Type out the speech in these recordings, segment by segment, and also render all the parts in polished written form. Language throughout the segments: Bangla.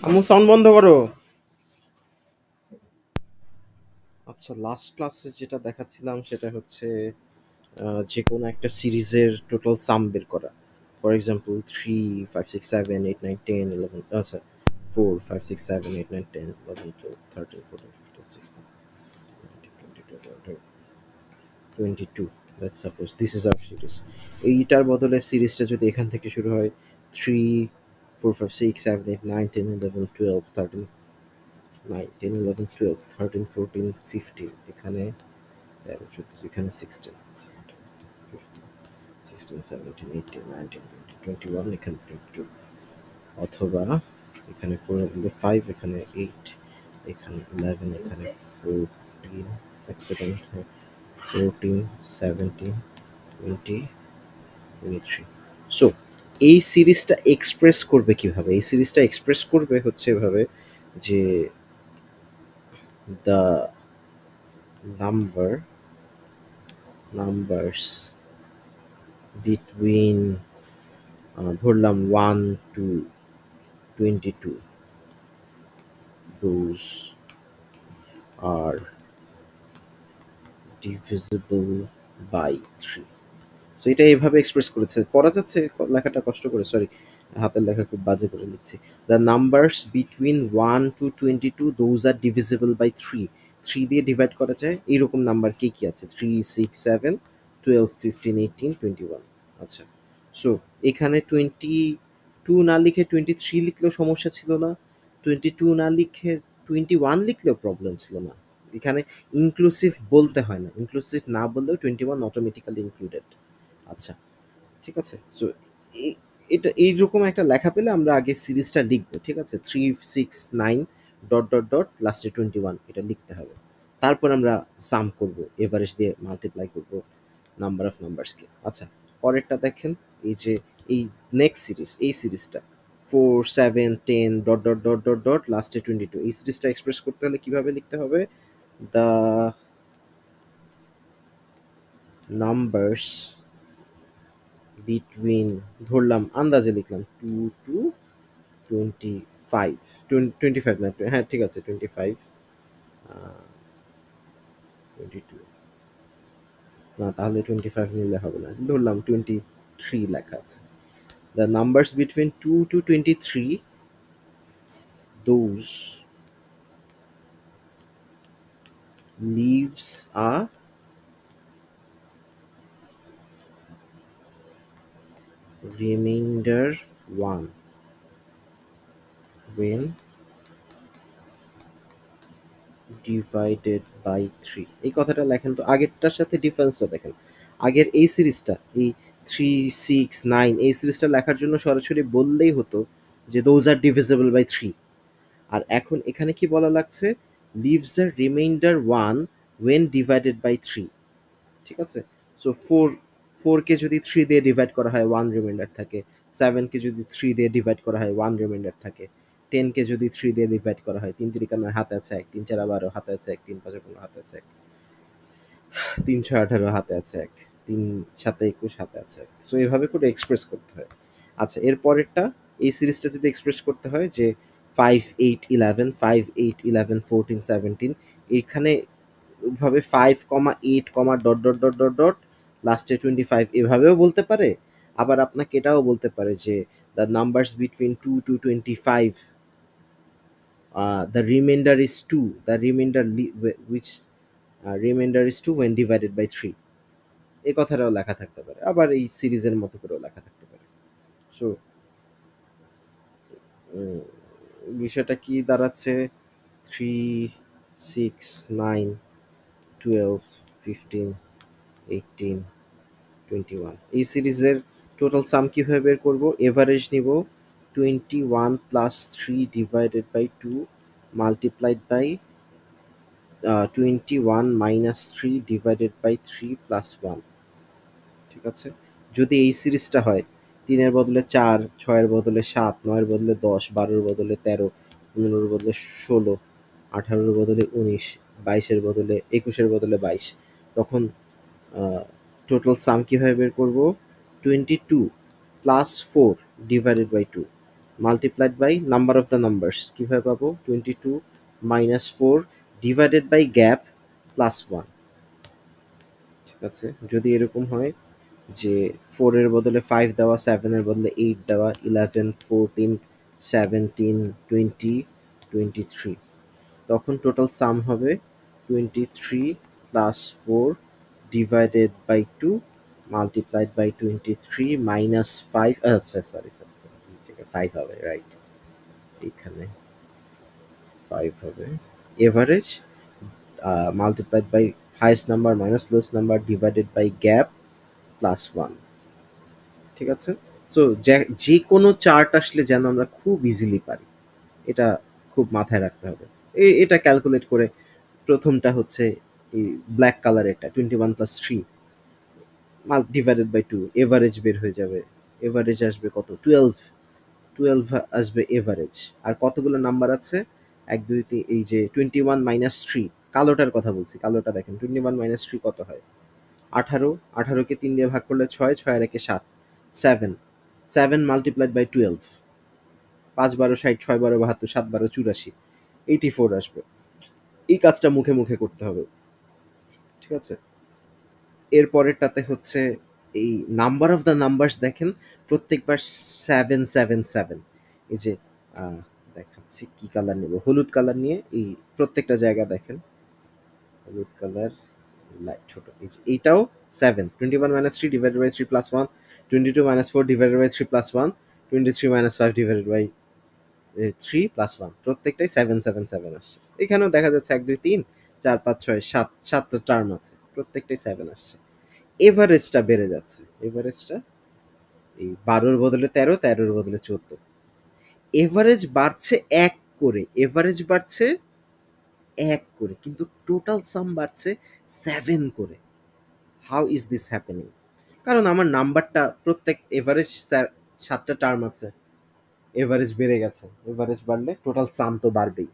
আম্মু সাউন্ড বন্ধ করো। আচ্ছা, লাস্ট ক্লাসে যেটা দেখাচ্ছিলাম সেটা হচ্ছে যে কোনো একটা সিরিজের টোটাল সাম বের করা। ফর এক্সাম্পল 3 5 6 7 8 9 10 11, আচ্ছা 4 5 6 7 8 9 10 11 12 13 14 15 16 17 18 19 20 22, let's suppose this is our series. এইটার বদলে সিরিজটা যদি এখান থেকে শুরু হয় 3 4 5 6 7 8 9 10 11 12 13 9 10 11 12 13 14 15, এখানে 13 14, এখানে 16 17 15 16 17 18 19 20 21, এখানে 22, অথবা এখানে 4 হলে 5, এখানে 8, এখানে 11, এখানে 14, এক সেকেন্ড, 14 17 20 23। সো এই সিরিজটা এক্সপ্রেস করবে কিভাবে? এই সিরিজটা এক্সপ্রেস করবে হচ্ছে এভাবে যে the numbers between ধরলাম 1 to 22, those are divisible by 3। So এটা এভাবে এক্সপ্রেস করেছে, পড়া যাচ্ছে লেখাটা কষ্ট করে, সরি হাতের লেখা খুব বাজে করে লিখছি। The numbers between 1 to 22 those are divisible by 3। 3 দিয়ে ডিভাইড করা যায় এইরকম নাম্বার কে কি আছে? 3 6 7 12 15 18 21। আচ্ছা, সো এখানে 22 না লিখে 23 লিখলেও সমস্যা ছিল না, 22 না লিখে 21 লিখলেও প্রবলেম ছিল না। এখানে ইনক্লুসিভ বলতে হয় না, ইনক্লুসিভ না বললেও 21 অটোমেটিক্যালি ইনক্লুডেড। আচ্ছা, ঠিক আছে। সো এটা এইরকম একটা লেখা পেলে আমরা আগে সিরিজটা লিখবো, ঠিক আছে? 3 6 9 ডট ডট ডট লাস্টে 21, এটা লিখতে হবে। তারপর আমরা সাম করব, এভারেজ দিয়ে মাল্টিপ্লাই করব নাম্বার অফ নাম্বারসকে। আচ্ছা, পরেরটা দেখেন, এই যে এই নেক্সট সিরিজ, এই সিরিজটা 4 7 10 dot dot dot dot dot লাস্টে 22, এই সিরিজটা এক্সপ্রেস করতে হলে কিভাবে লিখতে হবে? দ্য নাম্বারস বিটুইন, ধরলাম আন্দাজে লিখলাম 2 টু 25, 25 না, হ্যাঁ ঠিক আছে 25, 22 না, তাহলে 25 নিলে হবে না, ধরলাম 23 লেখা আছে। The numbers between 2 to 23, those leaves a reminder 1 when divided by 3। এই কথাটা লেখেন তো, আগেরটার সাথে ডিফারেন্সটা দেখেন। আগের এই সিরিজটা, এই 3 6 9, এই সিরিজটা লেখার জন্য সরাসরি বললেই হতো যে দোজ আর ডিভিজিবল বাই 3। আর এখন এখানে কি বলা লাগছে? Leaves a reminder 1 when divided by 3। ঠিক আছে? সো 4 কে যদি 3 দিয়ে ডিভাইড করা হয় 1 রিমাইন্ডার থাকে, 7 কে যদি 3 দিয়ে ডিভাইড করা হয় 1 রিমাইন্ডার থাকে, 10 কে যদি 3 দিয়ে ডিভাইড করা হয়, 3 3 9 হাতে আছে 1, 3 4 12 হাতে আছে 1, 3 5 15 হাতে আছে 1, 3 6 18 হাতে আছে 1, 3 7 21 হাতে আছে 1। সো এভাবে করে এক্সপ্রেস করতে হয়। আচ্ছা, এর পরেরটা, এই সিরিজটা যদি এক্সপ্রেস করতে হয় যে 5 8 11 5 8 11 14 17, এখানে ভাবে 5 8 dot dot dot dot dot লাস্টে 25, এভাবেও বলতে পারে। আবার আপনাকে এটাও বলতে পারে যে the numbers between 2 to 25, the remainder is 2, the remainder which remainder is 2 when divided by 3। এই কথাটাও লেখা থাকতে পারে, আবার এই সিরিজের মতো করেও লেখা থাকতে পারে। সো বিষয়টা কি দাঁড়াচ্ছে? 3 6 9 12 15 18 21, এই সিরিজের টোটাল সাম কিভাবে বের করব? এভারেজ নিব 21 plus 3 divided by 2 multiplied by 21 minus 3 divided by 3 plus 1। ঠিক আছে? যদি এই সিরিজটা হয় 3 এর বদলে 4, 6 এর বদলে 7, 9 এর বদলে 10, 12 এর বদলে 13, 15 এর বদলে 16, 18 এর বদলে 19, 22 এর বদলে 21 এর বদলে 22, তখন টোটাল সাম কিভাবে বের করব? 22 plus 4 divided by 2। Multiplied by number of the numbers কীভাবে পাবো 22 minus 4 divided by gap plus 1। ঠিক আছে, যদি এরকম হয় যে 4 এর বদলে 5 দেওয়া, 7 এর বদলে 8 দেওয়া, 11 14 17 20 23, তখন টোটাল সাম হবে 23 plus 4 divided by 2 multiplied by 23 minus 5, আচ্ছা সরি সরি সরি 5 হবে, রাইট, এখানে 5 হবে। Average multiplied by highest number minus lowest number divided by gap plus 1। ঠিক আছে, সো যে কোনো চার্ট আসলে যেন আমরা খুব ইজিলি পারি, এটা খুব মাথায় রাখতে হবে। এটা ক্যালকুলেট করে প্রথমটা হচ্ছে এই ব্ল্যাক কালারেরটা 21 প্লাস 3 ডিভাইডেড বাই 2, এভারেজ বের হয়ে যাবে। এভারেজ আসবে কত 12, 12 আসবে এভারেজ। আর কতগুলো নাম্বার আছে 1 2 3, এই যে 21 মাইনাস 3, কালোটার কথা বলছি, কালোটা দেখেন 21 মাইনাস 3 কত হয় 18, 18কে 3 দিয়ে ভাগ করলে 6, 6 আর 1 7, 7, 7 মাল্টিপ্লাইড বাই 12, 5 12 60, 6 12 72, 7 12 84, 84 আসবে। এই কাজটা মুখে মুখে করতে হবে। ঠিক আছে, এর পরেরটাতে হচ্ছে এই নাম্বার অফ দ্য নাম্বারস দেখেন প্রত্যেকবার 7 7 7, এই যে দেখাচ্ছি কি কালার নেব, হলুদ কালার নিয়ে এই প্রত্যেকটা জায়গা দেখেন হলুদ কালার লাইট ছোট, এই যে এইটাও 7, 21 minus 3 divided by 3 plus 1, 22 minus 4 divided by 3 plus 1, 23 minus 5 divided by 3 plus 1, প্রত্যেকটাই 7 7 7 আসছে। এখানেও দেখা যাচ্ছে 1 2 3 4 5 6 7, 7টা টার্ম আছে, প্রত্যেকটাই 7 আসছে। এভারেজটা বেড়ে যাচ্ছে, এভারেজটা এই 12-র বদলে 13, 13-র বদলে 14, এভারেজ বাড়ছে 1 করে, এভারেজ বাড়ছে 1 করে, কিন্তু টোটাল সাম বাড়ছে 7 করে। How is this happening? কারণ আমার নাম্বারটা প্রত্যেক এভারেজ 7টা টার্ম আছে, এভারেজ বেড়ে গেছে, এভারেজ বাড়লে টোটাল সাম তো বাড়বেই।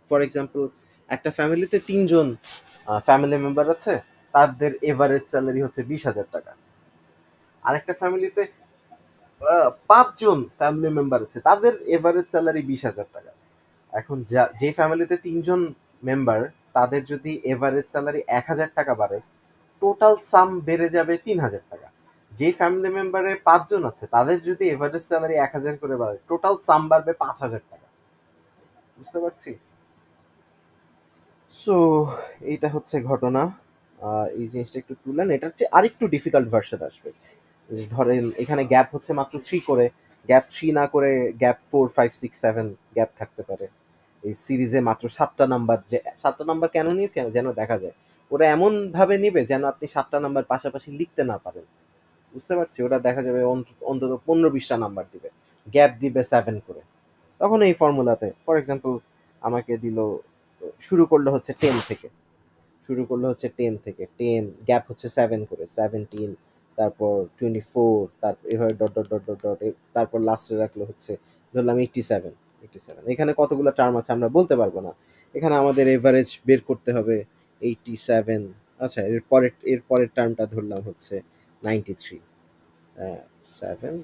ফর এক্সাম্পল, একটা ফ্যামিলিতে 3 জন ফ্যামিলি মেম্বার আছে, তাদের এভারেজ স্যালারি হচ্ছে 20,000 টাকা। আরেকটা ফ্যামিলিতে 5 জন ফ্যামিলি মেম্বার আছে, তাদের এভারেজ স্যালারি 20,000 টাকা। এখন যে ফ্যামিলিতে 3 জন মেম্বার, তাদের যদি এভারেজ স্যালারি 1,000 টাকা বাড়ে, টোটাল সাম বেড়ে যাবে 3,000 টাকা। যে ফ্যামিলি মেম্বারে 5 জন আছে, তাদের যদি এভারেজ স্যালারি 1,000 করে বাড়ে, টোটাল সাম বাড়বে 5,000 টাকা। বুঝতে পারছি? সো এইটা হচ্ছে ঘটনা। এই জিনিসটা একটু তুলেন, এটার চেয়ে আরেকটু ডিফিকাল্ট ভার্সন আসবে। ধরেন এখানে গ্যাপ হচ্ছে মাত্র 3 করে, গ্যাপ 3 না করে গ্যাপ 4 5 6 7 গ্যাপ থাকতে পারে। এই সিরিজে মাত্র 7টা নাম্বার, যে 7টা নাম্বার কেন নিয়েছি যেন দেখা যায়, ওরা এমন ভাবে নিবে যেন আপনি 7টা নাম্বার পাশাপাশি লিখতে না পারেন। বুঝতে পারছি, ওরা দেখা যাবে অন্তত 15-20টা নাম্বার দিবে, গ্যাপ দিবে 7 করে। তখন এই ফর্মুলাতে ফর এক্সাম্পল আমাকে দিল, শুরু করলো হচ্ছে 10 থেকে, শুরু করলো হচ্ছে 10 থেকে, 10 গ্যাপ হচ্ছে 7 করে, 17, তারপর 24, তারপর এভাবে dot dot dot dot dot, তারপর লাস্টে রাখলো হচ্ছে ধরলাম 87, 87। এখানে কতগুলো টার্ম আছে আমরা বলতে পারবো না, এখানে আমাদের এভারেজ বের করতে হবে 87। আচ্ছা, এর পরের টার্মটা ধরলাম হচ্ছে 93, 7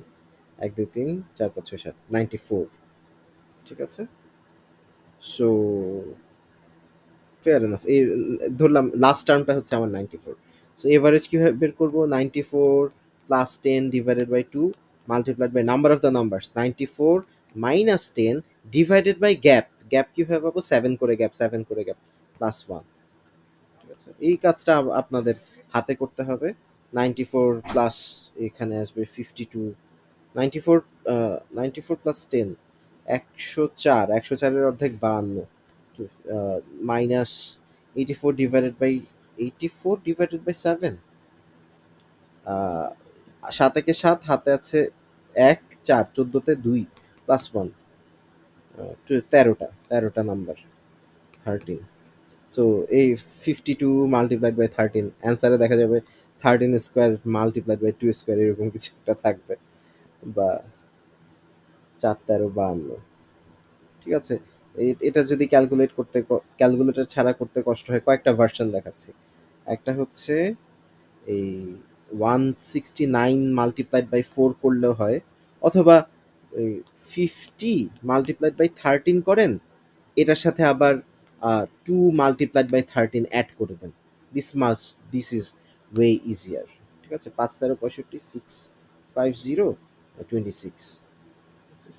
1 2 3 4 5 6 7 94। ঠিক আছে, সো ফেয়ার এনাফ, এই ধরলাম লাস্ট টার্মটা হচ্ছে আমার 94। সো এভারেজ কিভাবে বের করবো, 94 plus 10 divided by 2 multiplied by number of the numbers 94 minus 10 divided by gap, gap কিভাবে পাবো 7 করে গ্যাপ, 7 করে গ্যাপ প্লাস 1। ঠিক আছে, এই কাজটা আপনাদের হাতে করতে হবে। 94 প্লাস এখানে আসবে 52, 94, 94 প্লাস 10 104, 104-এর অর্ধেক 52, minus 84 divided by 84 divided by 7, 7 একে 7, হাতে আছে 1 4, 14-তে 2 প্লাস 1, 13টা নাম্বার 13। সো এই 52 মাল্টিপ্লাইড বাই 13, অ্যান্সারে দেখা যাবে 13 স্কোয়ার মাল্টিপ্লাইড বাই 2 স্কোয়ার, এরকম কিছু একটা থাকবে, বা 4 13 52। ঠিক আছে, এটা যদি ক্যালকুলেটর ছাড়া করতে কষ্ট হয়, কয়েকটা ভার্সন দেখাচ্ছি। একটা হচ্ছে এই 169 মাল্টিপ্লাইড বাই 4 করলেও হয়, অথবা ওই 50 মাল্টিপ্লাইড বাই 13 করেন, এটার সাথে আবার 2 মাল্টিপ্লাইড বাই 13 অ্যাড করে দেন। This is way easier. ঠিক আছে, 5 13 65 650 26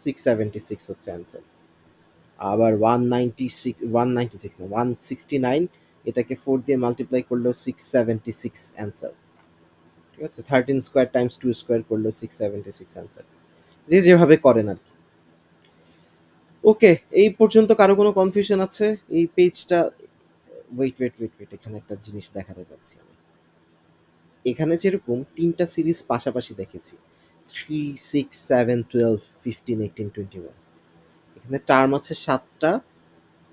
676 হচ্ছে অ্যান্সার। আবার 196 না 169, এটাকে 4 দিয়ে মাল্টিপ্লাই করলেও 676 অ্যান্সার। ঠিক আছে, 13 স্কোয়ার টাইমস 2 স্কোয়ার করলেও 676 অ্যান্সার। যে যেভাবে করেন আর কি। ওকে, এই পর্যন্ত কারো কোনো কনফিউশন আছে? এই পেজটা, ওয়েট, এখানে একটা জিনিস দেখাতে যাচ্ছি আমি। এখানে যেরকম তিনটা সিরিজ পাশাপাশি দেখেছি, 3 6 7 12 15 18 21, এখানে টার্ম আছে 7টা,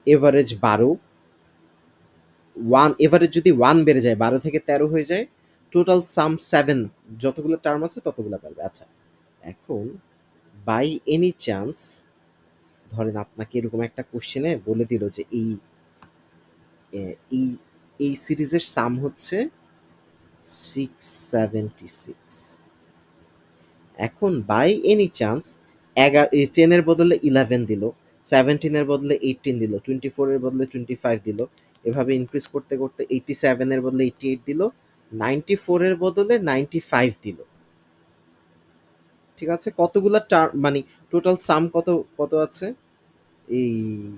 এভারেজ 12, এভারেজ যদি 1 বেড়ে যায় 12 থেকে 13 হয়ে যায়, টোটাল সাম 7, যতগুলো টার্ম আছে ততগুলো পারবে। আচ্ছা, এখন বাই এনি চান্স ধরেন আপনাকে এরকম একটা কোশ্চেনে বলে দিল যে এই এই সিরিজের সাম হচ্ছে 676। এখন বাই এনি চান্স 10 এর বদলে 11 দিল, 17 এর বদলে 18 দিল, 24 এর বদলে 25 দিল, এভাবে ইনক্রিজ করতে করতে 87 এর বদলে 88 দিল, 94 এর বদলে 95 দিল। ঠিক আছে, কতগুলা টার্ম মানে টোটাল সাম কত কত আছে? এই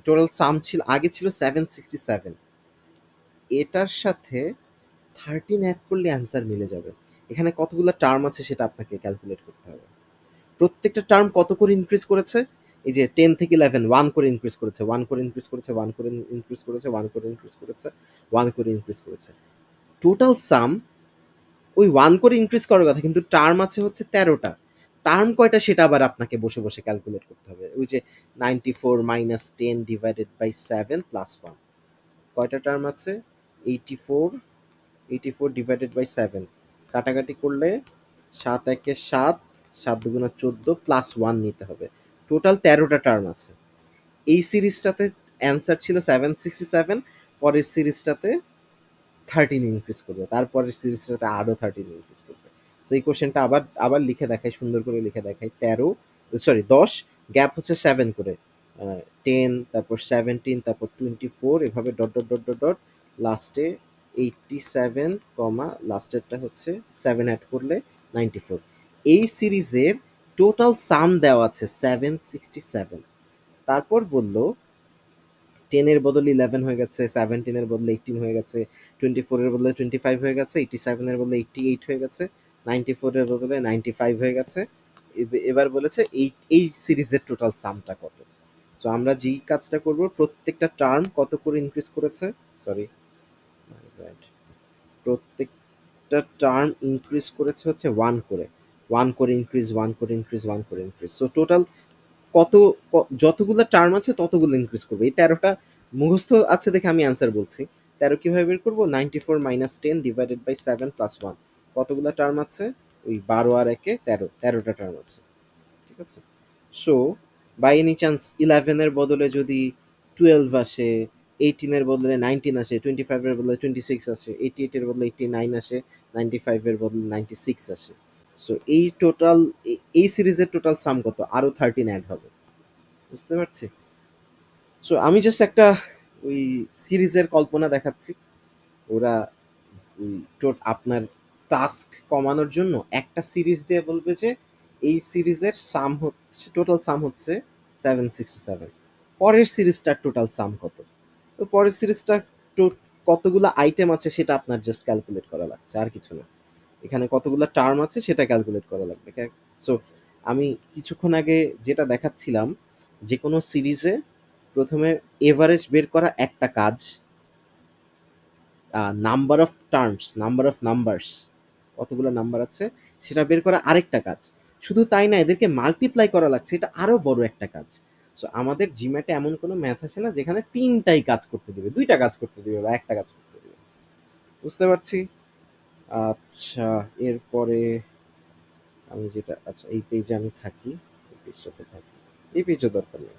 টোটাল সাম ছিল, আগে ছিল 767, এটার সাথে 13 অ্যাড করলে অ্যান্সার মিলে যাবে। এখানে কতগুলো টার্ম আছে সেটা আপনাকে ক্যালকুলেট করতে হবে। প্রত্যেকটা টার্ম কত করে ইনক্রিজ করেছে? এই যে 10 থেকে 11 1 করে ইনক্রিজ করেছে, 1 করে ইনক্রিজ করেছে, 1 করে ইনক্রিজ করেছে, 1 করে ইনক্রিজ করেছে, 1 করে ইনক্রিজ করেছে। টোটাল সাম ওই 1 করে ইনক্রিজ করার কথা, কিন্তু টার্ম আছে হচ্ছে 13টা। টার্ম কয়টা সেটা আবার আপনাকে বসে বসে ক্যালকুলেট করতে হবে। ওই যে 94 মাইনাস 10 ডিভাইডেড বাই 7 প্লাস 1, কয়টা টার্ম আছে? 84, 84 ডিভাইডেড বাই 7 কাটাকাটি করলে 7 একে 7, 7 দুগুণা 14 প্লাস 1 নিতে হবে। টোটাল 13টা টার্ম আছে। এই সিরিজটাতে অ্যান্সার ছিল 767, পরের সিরিজটাতে 13 ইনক্রিজ করবে, তারপরের সিরিজটাতে আরও 13 ইনক্রিজ করবে। সো এই কোশ্চেনটা আবার আবার লিখে দেখাই, সুন্দর করে লিখে দেখাই। 10 গ্যাপ হচ্ছে 7 করে, 10 তারপর 17 তারপর 24, এভাবে dot dot dot dot dot লাস্টে 87 কমা লাস্টেরটা হচ্ছে 7 অ্যাড করলে 94। এই সিরিজের টোটাল সাম দেওয়া আছে 767। তারপর বলল 10 এর বদলে 11 হয়ে গেছে, 17 এর বদলে 18 হয়ে গেছে, 24 এর বদলে 25 হয়ে গেছে, 87 এর বদলে 88 হয়ে গেছে, 94 এর বদলে 95 হয়ে গেছে। এবার বলেছে এই সিরিজের টোটাল সামটা কত। সো আমরা যেই কাজটা করব, প্রত্যেকটা টার্ম কত করে ইনক্রিজ করেছে, সরি প্রত্যেকটা টার্ম ইনক্রিজ করেছে হচ্ছে 1 করে, 1 করে ইনক্রিজ, 1 করে ইনক্রিজ, 1 করে ইনক্রিজ। সো টোটাল কত যতগুলো টার্ম আছে ততগুলো ইনক্রিজ করবে। এই 13টা মুখস্থ আছে দেখে আমি অ্যান্সার বলছি। 13 কিভাবে বের করবো? 94 মাইনাস 10 ডিভাইডেড বাই 7 প্লাস 1, কতগুলো টার্ম আছে? ওই 12 আর 1 এ 13, 13টা টার্ম আছে। ঠিক আছে, সো বাই এনি চান্স 11 এর বদলে যদি 12 আসে, 18 এর বদলে 19 আসে, 25 এর বদলে 26 আসে, 88 এর বদলে 89 আসে, 95 এর বদলে 96 আসে, সো এই টোটাল এই সিরিজের টোটাল সাম কত? আরো 13 অ্যাড হবে। বুঝতে পারছি। সো আমি জাস্ট একটা ওই সিরিজের কল্পনা দেখাচ্ছি। ওরা ওই আপনার টাস্ক কমানোর জন্য একটা সিরিজ দিয়ে বলবে যে এই সিরিজের সাম হচ্ছে, টোটাল সাম হচ্ছে 767, পরের সিরিজটার টোটাল সাম কত। তো পরের সিরিজটা কতগুলো আইটেম আছে সেটা আপনার জাস্ট ক্যালকুলেট করা লাগছে, আর কিছু না। এখানে কতগুলো টার্ম আছে সেটা ক্যালকুলেট করা লাগবে। সো আমি কিছুক্ষণ আগে যেটা দেখাচ্ছিলাম, যে কোনো সিরিজে প্রথমে এভারেজ বের করা একটা কাজ, number of terms, number of numbers, কতগুলো নাম্বার আছে সেটা বের করা আরেকটা কাজ। শুধু তাই না, এদেরকে মাল্টিপ্লাই করা লাগছে, এটা আরো বড় একটা কাজ। সো আমাদের জিম্যাটে এমন কোনো ম্যাথ আছে না যেখানে তিনটাই কাজ করতে দিবে, দুইটা কাজ করতে দিবে বা একটা কাজ করতে দিবে। বুঝতে পারছি। আচ্ছা, এরপরে আমি যেটা, আচ্ছা এই পেজে আমি থাকি, এই পেজটাতে থাকি, এই পেজও দরকার নেই।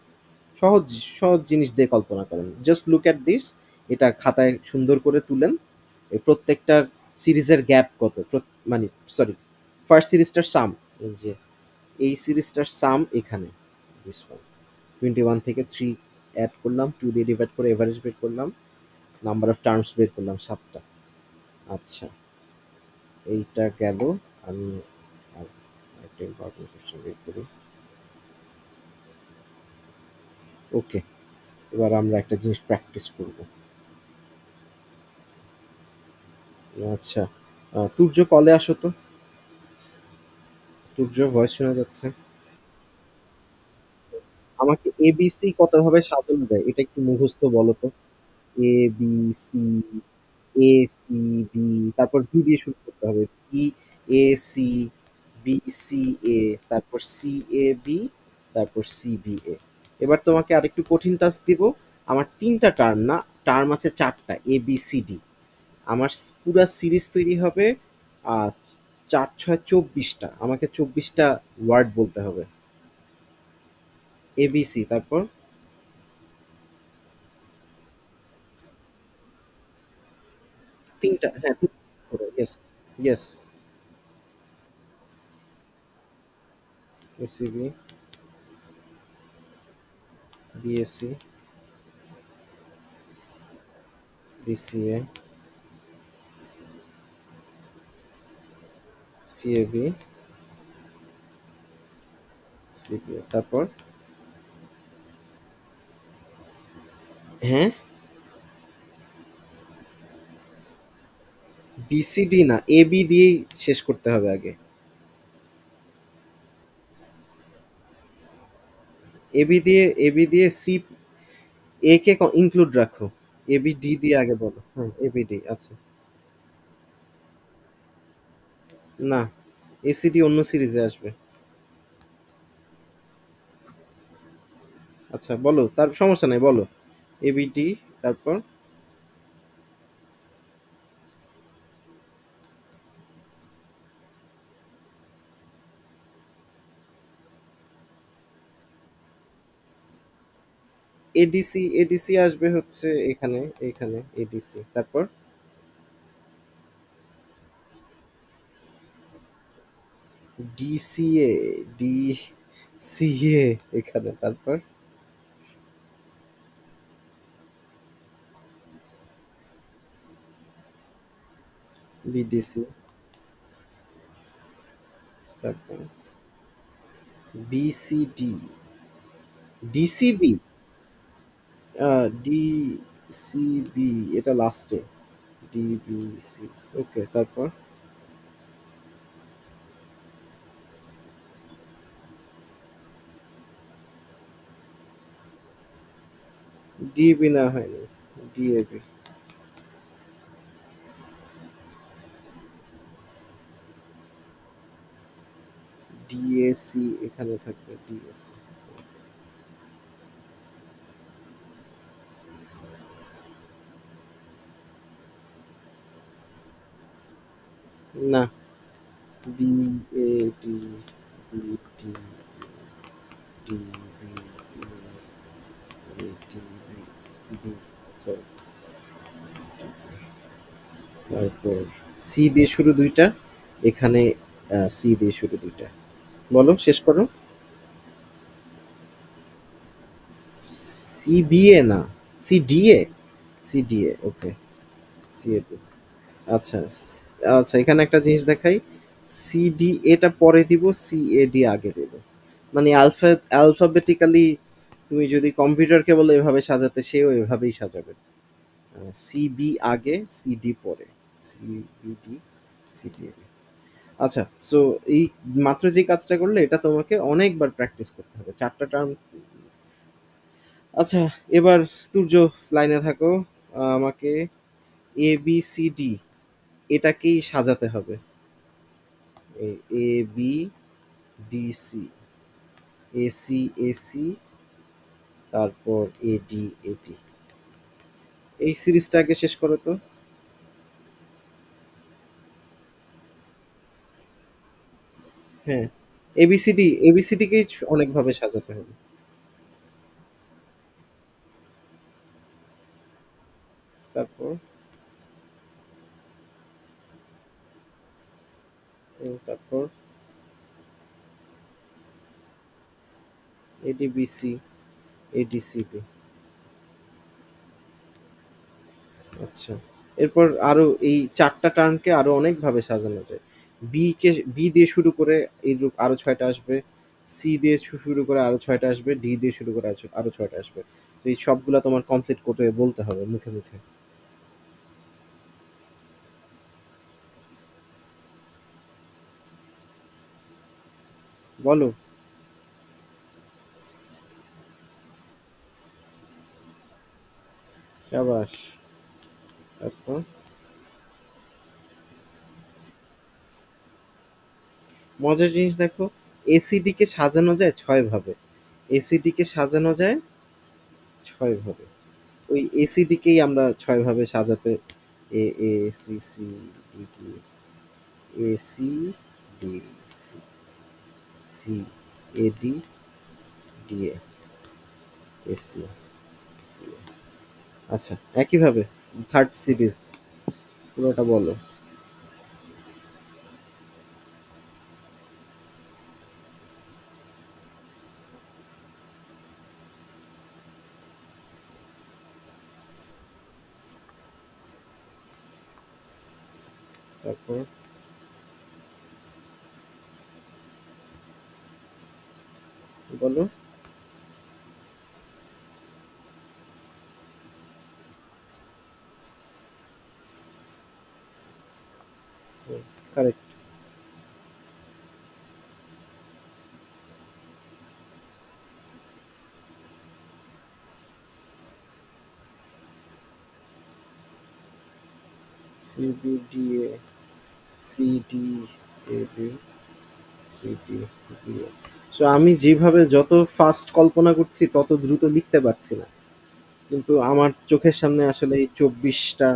সহজ সহজ জিনিস দিয়ে কল্পনা করেন, জাস্ট লুক অ্যাট দিস। এটা খাতায় সুন্দর করে তুলেন। এই প্রত্যেকটার সিরিজের গ্যাপ কত, মানে সরি, ফার্স্ট সিরিজটার সাম, এই যে এই সিরিজটার সাম এখানে দিস ওয়ান। 21 থেকে 3 অ্যাড করলাম, 2 দিয়ে ডিভাইড করে এভারেজ বের করলাম, নাম্বার অফ টার্মস বের করলাম 7টা। আচ্ছা, এইটা গেল। আমি আর একটা ইম্পর্টেন্ট কোশ্চেন বের করি। ওকে, এবার আমরা একটা জিনিস প্র্যাকটিস করব। আচ্ছা, তুর্য কলে আসো তো। তুর্য ভয়েস শোনা যাচ্ছে? আমাকে এবিসি কতভাবে সাজানো যায় এটা একটু মুখস্থ বলো তো। A B C, A C B, তারপর বি দিয়ে শুরু করতে হবে। B A C, B C A, তারপর সি এ বি, তারপর সি বি এ। এবার তোমাকে আরেকটু কঠিন টাস্ক দিব। আমার 3টা টার্ম না, টার্ম আছে 4টা, এ বি সি ডি। আমার পুরা সিরিজ তৈরি হবে 4 6 24টা। আমাকে 24টা ওয়ার্ড বলতে হবে। এবিসি, তারপর 3টা, হ্যাঁ, yes, yes. ACB, BSc, BCA, CAB, CPA, তারপর হ্যাঁ, বিসিডি না, এবি দিয়েই শেষ করতে হবে আগে। এবি দিয়ে সি, এ কে ইনক্লুড রাখো। এবি ডি দিয়ে আগে বলো, হ্যাঁ এবি ডি। আচ্ছা, না, এসিডি অন্য সিরিজে আসবে। আচ্ছা বলো, তার সমস্যা নাই, বলো। এবি ডি, তারপর এডিসি, এডিসি আসবে হচ্ছে এখানে, এখানে এডিসি, তারপর ডিসিএ, ডিসিএ এখানে, তারপর বিডিসি, তারপর বিসিডি, ডিসিবি, ডিসিবি, এটা লাস্টে, ডিবিসি। ওকে, তারপর ডিবি না, হয়নি, ডিএবি, ডিএসি এখানে থাকবে, ডিএসি। না, B A D, B D, D B, A D B, B, sorry, তারপর সি দিয়ে শুরু দুইটা, এখানে সি দিয়ে শুরু দুইটা। বলো, শেষ করো। সিবিএ না, সিডিএ, সিডিএ, ওকে, সিএডি। আচ্ছা, আচ্ছা, এখানে একটা জিনিস দেখাই। সিডি এটা পরে দিব, সিএডি আগে দেব। মানে অ্যালফাবেটিক্যালি তুমি যদি কম্পিউটারকে বলো এভাবে সাজাতে, সেও এভাবেই সাজাবে। সিবি আগে, সিডি পরে, সিবিডি, সিডি। আচ্ছা, সো এই মাত্র যে কাজটা করলে, এটা তোমাকে অনেকবার প্র্যাকটিস করতে হবে, 4টা টার্ম। আচ্ছা, এবার তুর্য লাইনে থাকো। আমাকে এ বি সি ডি এটাকেই সাজাতে হবে। A B D C, A C A C, তারপর এডি এডি। এই সিরিজটা আগে শেষ করো তো। হ্যাঁ, এবিসিডি, এবিসিডিকেই অনেকভাবে সাজাতে হবে। তারপর তারপর এডিবিসি, এডিসিবি। আচ্ছা, এরপর আরো এই চারটা টার্মকে আরো অনেকভাবে সাজানো যায়। বি দিয়ে শুরু করে এইরূপ আরো ছয়টা আসবে, সি দিয়ে শুরু করে আরো ছয়টা আসবে, ডি দিয়ে শুরু করে আরো ছয়টা আসবে। তো এই সবগুলা তোমার কমপ্লিট করে বলতে হবে মুখে মুখে। বলো। সাবাস। তারপর মজার জিনিস দেখো, এসিডি কে সাজানো যায় ছয় ভাবে। এসিডি কে সাজানো যায় ছয় ভাবে। ওই এসিডি কেই আমরা ছয় ভাবে সাজাতে, A A C C D D, A C D C C, A D D A, A C C. আচ্ছা, একইভাবে থার্ড সিরিজ পুরোটা বলো। তারপর বলো। Correct. C B D A, C D A B, C D B A. So আমি যেভাবে যত ফাস্ট কল্পনা করছি তত দ্রুত লিখতে পারছি না, কিন্তু আমার চোখের সামনে আসলে এই 24টা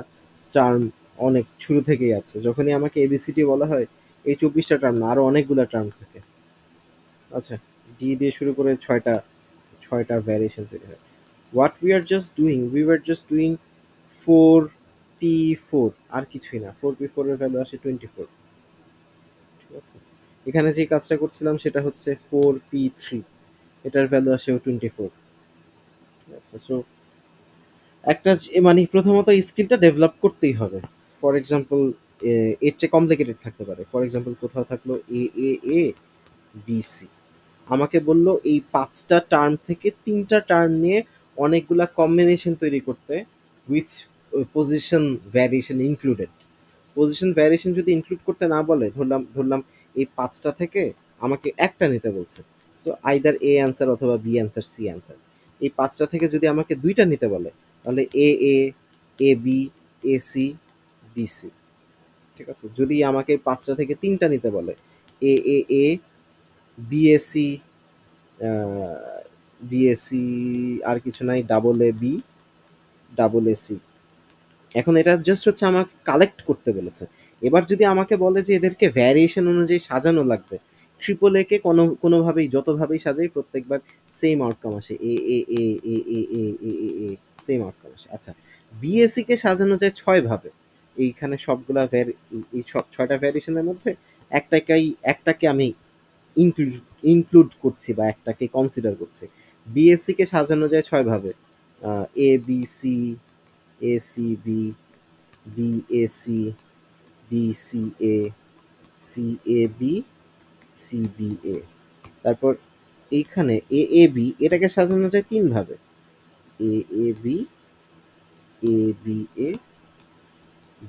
টার্ম অনেক শুরু থেকেই আছে। যখনই আমাকে এবিসিডি বলা হয়, এই 24টা টার্ম না, আরো অনেকগুলা টার্ম থাকে। আচ্ছা, ডি দিয়ে শুরু করে ছয়টা ভ্যারিয়েশন তৈরি হয়। What we are just doing, we were just doing 4p4, আর কিছুই না। 4p4 এর ভ্যালু আসে 24। ঠিক আছে, এখানে যে কাজটা করছিলাম সেটা হচ্ছে 4p3, এটার ভ্যালু আসে 24। আচ্ছা, সো একটা মানে প্রথমত স্কিলটা ডেভেলপ করতেই হবে। ফর এক্সাম্পল, এর চেয়ে কমপ্লিকেটেড থাকতে পারে। ফর এক্সাম্পল কোথাও থাকলো এ এ এ বি সি, আমাকে বলল এই ৫টা টার্ম থেকে ৩টা টার্ম নিয়ে অনেকগুলা কম্বিনেশন তৈরি করতে, with position variation included. Position variation যদি ইনক্লুড করতে না বলে, ধরলাম ধরলাম এই ৫টা থেকে আমাকে একটা নিতে বলছে। সো আইদার এ অ্যান্সার অথবা বি অ্যান্সার, সি অ্যান্সার। এই ৫টা থেকে যদি আমাকে ২টা নিতে বলে, তাহলে A A, A B, A C, B C. ঠিক আছে, যদি আমাকে ৫টা থেকে ৩টা নিতে বলে, এ এ এ, বিএসসি, বিএসসি, আর কিছু নাই, double A B, double A C. এখন এটা জাস্ট হচ্ছে আমাকে কালেক্ট করতে বলেছে। এবার যদি আমাকে বলে যে এদেরকে ভ্যারিয়েশন অনুযায়ী সাজানো লাগবে, ট্রিপল এ কে কোনোভাবেই যতভাবেই সাজাই প্রত্যেকবার সেম আউটকাম আসে, এ A A A A A A A A, same outcome আসে। আচ্ছা, বিএসসি কে সাজানো যায় ছয় ভাবে। এইখানে সবগুলা এই সব ছয়টা ভ্যারিয়েশনের মধ্যে একটাকে আমি ইনক্লুড ইনক্লুড করছি বা একটাকে কনসিডার করছি। বিএসসি কে সাজানো যায় ছয় ভাবে, A B C, A C B, B A C, B C A, C A B, C B A. তারপর এইখানে এ এ বি, এটাকে সাজানো যায় তিন ভাবে, A A B, A B A,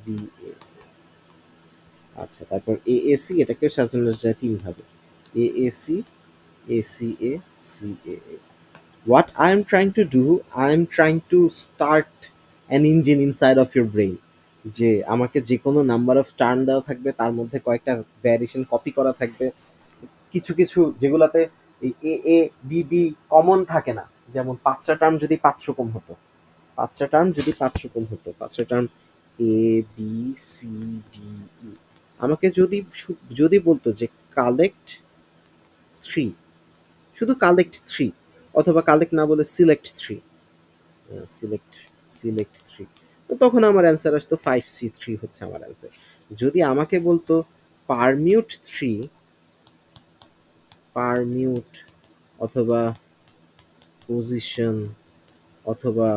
B এ। আচ্ছা, তারপর এ এ সি, এটাকে সাজানো যায় তিন ভাবে, A A C, A C A, C A A. What I am trying to do, I am trying to start an engine inside of your brain, যে আমাকে যে কোনো নাম্বার অফ টার্ন দেওয়া থাকবে, তার মধ্যে কয়েকটা ভ্যারিয়েশন কপি করা থাকবে। কিছু কিছু যেগুলাতে এই এ এ বি বি কমন থাকে না, যেমন ৫টা টার্ম যদি ৫ রকম হতো, ৫টা টার্ম যদি ৫ রকম হতো, ৫টা টার্ম এ বি সি ডি ই, আমাকে যদি বলতো যে কালেক্ট থ্রি, শুধু কালেক্ট থ্রি, অথবা কালেক্ট না বলে select three, select select three, তো তখন আমার অ্যান্সার আসতো 5C3 হচ্ছে আমার অ্যান্সার। যদি আমাকে বলতো পারমিউট থ্রি, পারমিউট, অথবা পজিশন অথবা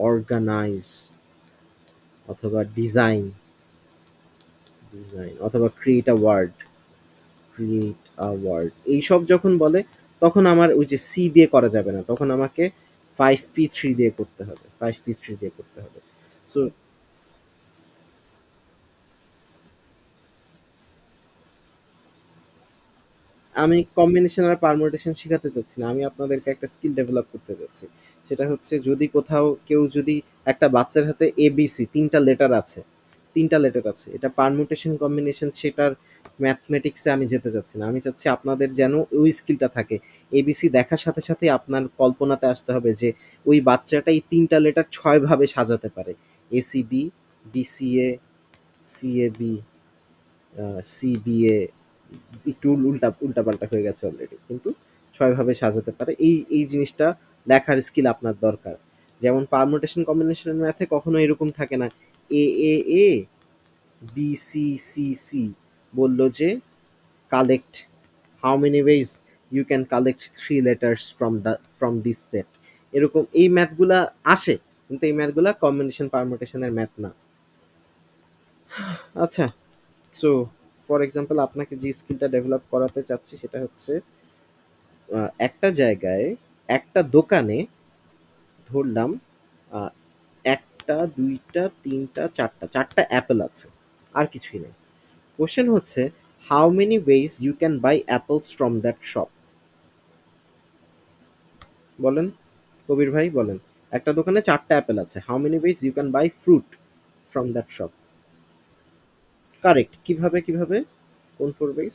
অর্গানাইজ অথবা ডিজাইন ডিজাইন অথবা create a word create a word এইসব যখন বলে তখন আমার ওই যে সি দিয়ে করা যাবে না, তখন আমাকে 5p3 দিয়ে করতে হবে, 5p3 দিয়ে করতে হবে। সো আমি কম্বিনেশন আর পারমুটেশন শিখাতে চাচ্ছি না। আমি আপনাদেরকে একটা স্কিল ডেভেলপ করতে চাচ্ছি। সেটা হচ্ছে যদি কোথাও কেউ যদি একটা বাচ্চার হাতে এবিসি ৩ টা লেটার আছে, ৩ টা লেটার আছে। এটা পারমুটেশন কম্বিনেশন সেটার ম্যাথমেটিক্সে আমি যেতে চাচ্ছি না। আমি চাচ্ছি আপনাদের যেন ওই স্কিলটা থাকে। এবিসি দেখার সাথে সাথে আপনার কল্পনাতে আসতে হবে যে ওই বাচ্চাটা এই ৩ টা লেটার ৬ ভাবে সাজাতে পারে। এসিবি, বিসিএ, সিএবি, সিবিএ, একটু উল্টাপাল্টা হয়ে গেছে অলরেডি, কিন্তু ৬ ভাবে সাজাতে পারে। এই জিনিসটা লেখার স্কিল আপনার দরকার। যেমন পারমুটেশন কম্বিনেশন ম্যাথে কখনো এরকম থাকে না A A A B C C C বলল যে collect how many ways you can collect 3 letters from this set, এরকম এই ম্যাথগুলা আসে, কিন্তু এই ম্যাথগুলা কম্বিনেশন পারমুটেশনের ম্যাথ না। আচ্ছা, সো ফর এক্সাম্পল আপনাকে যে স্কিলটা ডেভেলপ করাতে চাচ্ছি সেটা হচ্ছে একটা জায়গায় একটা দোকানে ধরলাম আহ, একটা দুইটা তিনটা চারটা অ্যাপেল আছে, আর কিছুই নেই। কোশ্চেন হচ্ছে how many ways you can buy apples from that shop. বলেন কবির ভাই, বলেন। একটা দোকানে 4টা অ্যাপেল আছে, how many ways you can buy fruit from that shop. Correct. কিভাবে কোন 4 ওয়েজ?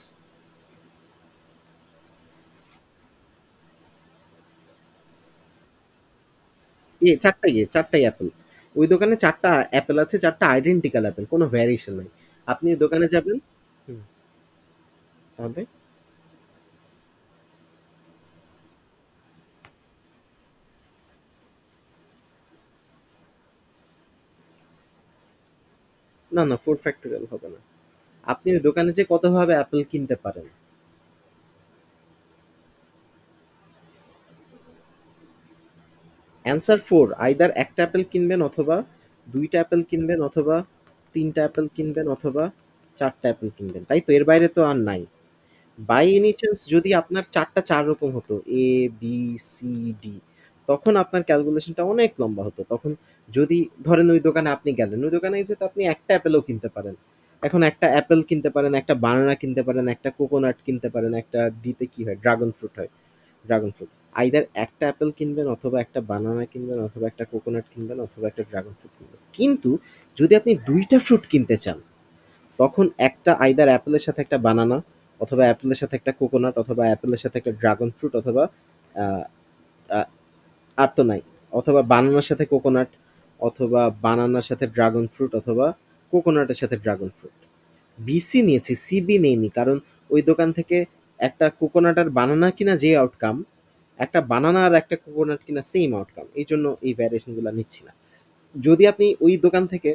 চারটাই অ্যাপেল। ওই দোকানে 4টা অ্যাপেল আছে, 4টা আইডেন্টিক্যাল অ্যাপেল, কোনো ভ্যারিয়েশন নাই। আপনি ওই দোকানে যাবেন। হুম, তাহলে না 4 ফ্যাক্টোরিয়াল হবে না। আপনি ওই দোকানে যে কতভাবে অ্যাপেল কিনতে পারেন। অ্যান্সার 4, আইদার একটা অ্যাপেল কিনবেন অথবা 2টা অ্যাপেল কিনবেন অথবা 3টা অ্যাপেল কিনবেন অথবা 4টা অ্যাপেল কিনবেন, তাই তো? এর বাইরে তো আর নাই। বাই এনি চান্স যদি আপনার 4রকম হতো, এ বি সি ডি, তখন আপনার ক্যালকুলেশনটা অনেক লম্বা হতো। তখন যদি ধরেন ওই দোকানে আপনি গেলেন, ওই দোকানে যে তো আপনি একটা অ্যাপেলও কিনতে পারেন। এখন একটা অ্যাপেল কিনতে পারেন, একটা বানানা কিনতে পারেন, একটা কোকোনাট কিনতে পারেন, একটা ডিতে কি হয়, ড্রাগন ফ্রুট হয়, ড্রাগন ফ্রুট। আইদার একটা অ্যাপেল কিনবেন অথবা একটা বানানা কিনবেন অথবা একটা কোকোনাট কিনবেন অথবা একটা ড্রাগন ফ্রুট কিনবেন। কিন্তু যদি আপনি 2টা ফ্রুট কিনতে চান, তখন একটা আইদার অ্যাপেলের সাথে একটা বানানা অথবা অ্যাপেলের সাথে একটা কোকোনাট অথবা অ্যাপেলের সাথে একটা ড্রাগন ফ্রুট অথবা আহ, আহ, আর তো নাই, অথবা বানানার সাথে কোকোনাট অথবা বানানার সাথে ড্রাগন ফ্রুট অথবা কোকোনাটের সাথে ড্রাগন ফ্রুট। বিসি নিয়েছি, সিবি নেইনি, কারণ ওই দোকান থেকে একটা কোকোনাট আর বানানা কিনা যে আউটকাম, একটা বানানা আর একটা কোকোনাট কিনা সেম আউটকাম, এই জন্য এই ভ্যারিয়েশনগুলো নিচ্ছি না। যদি আপনি ওই দোকান থেকে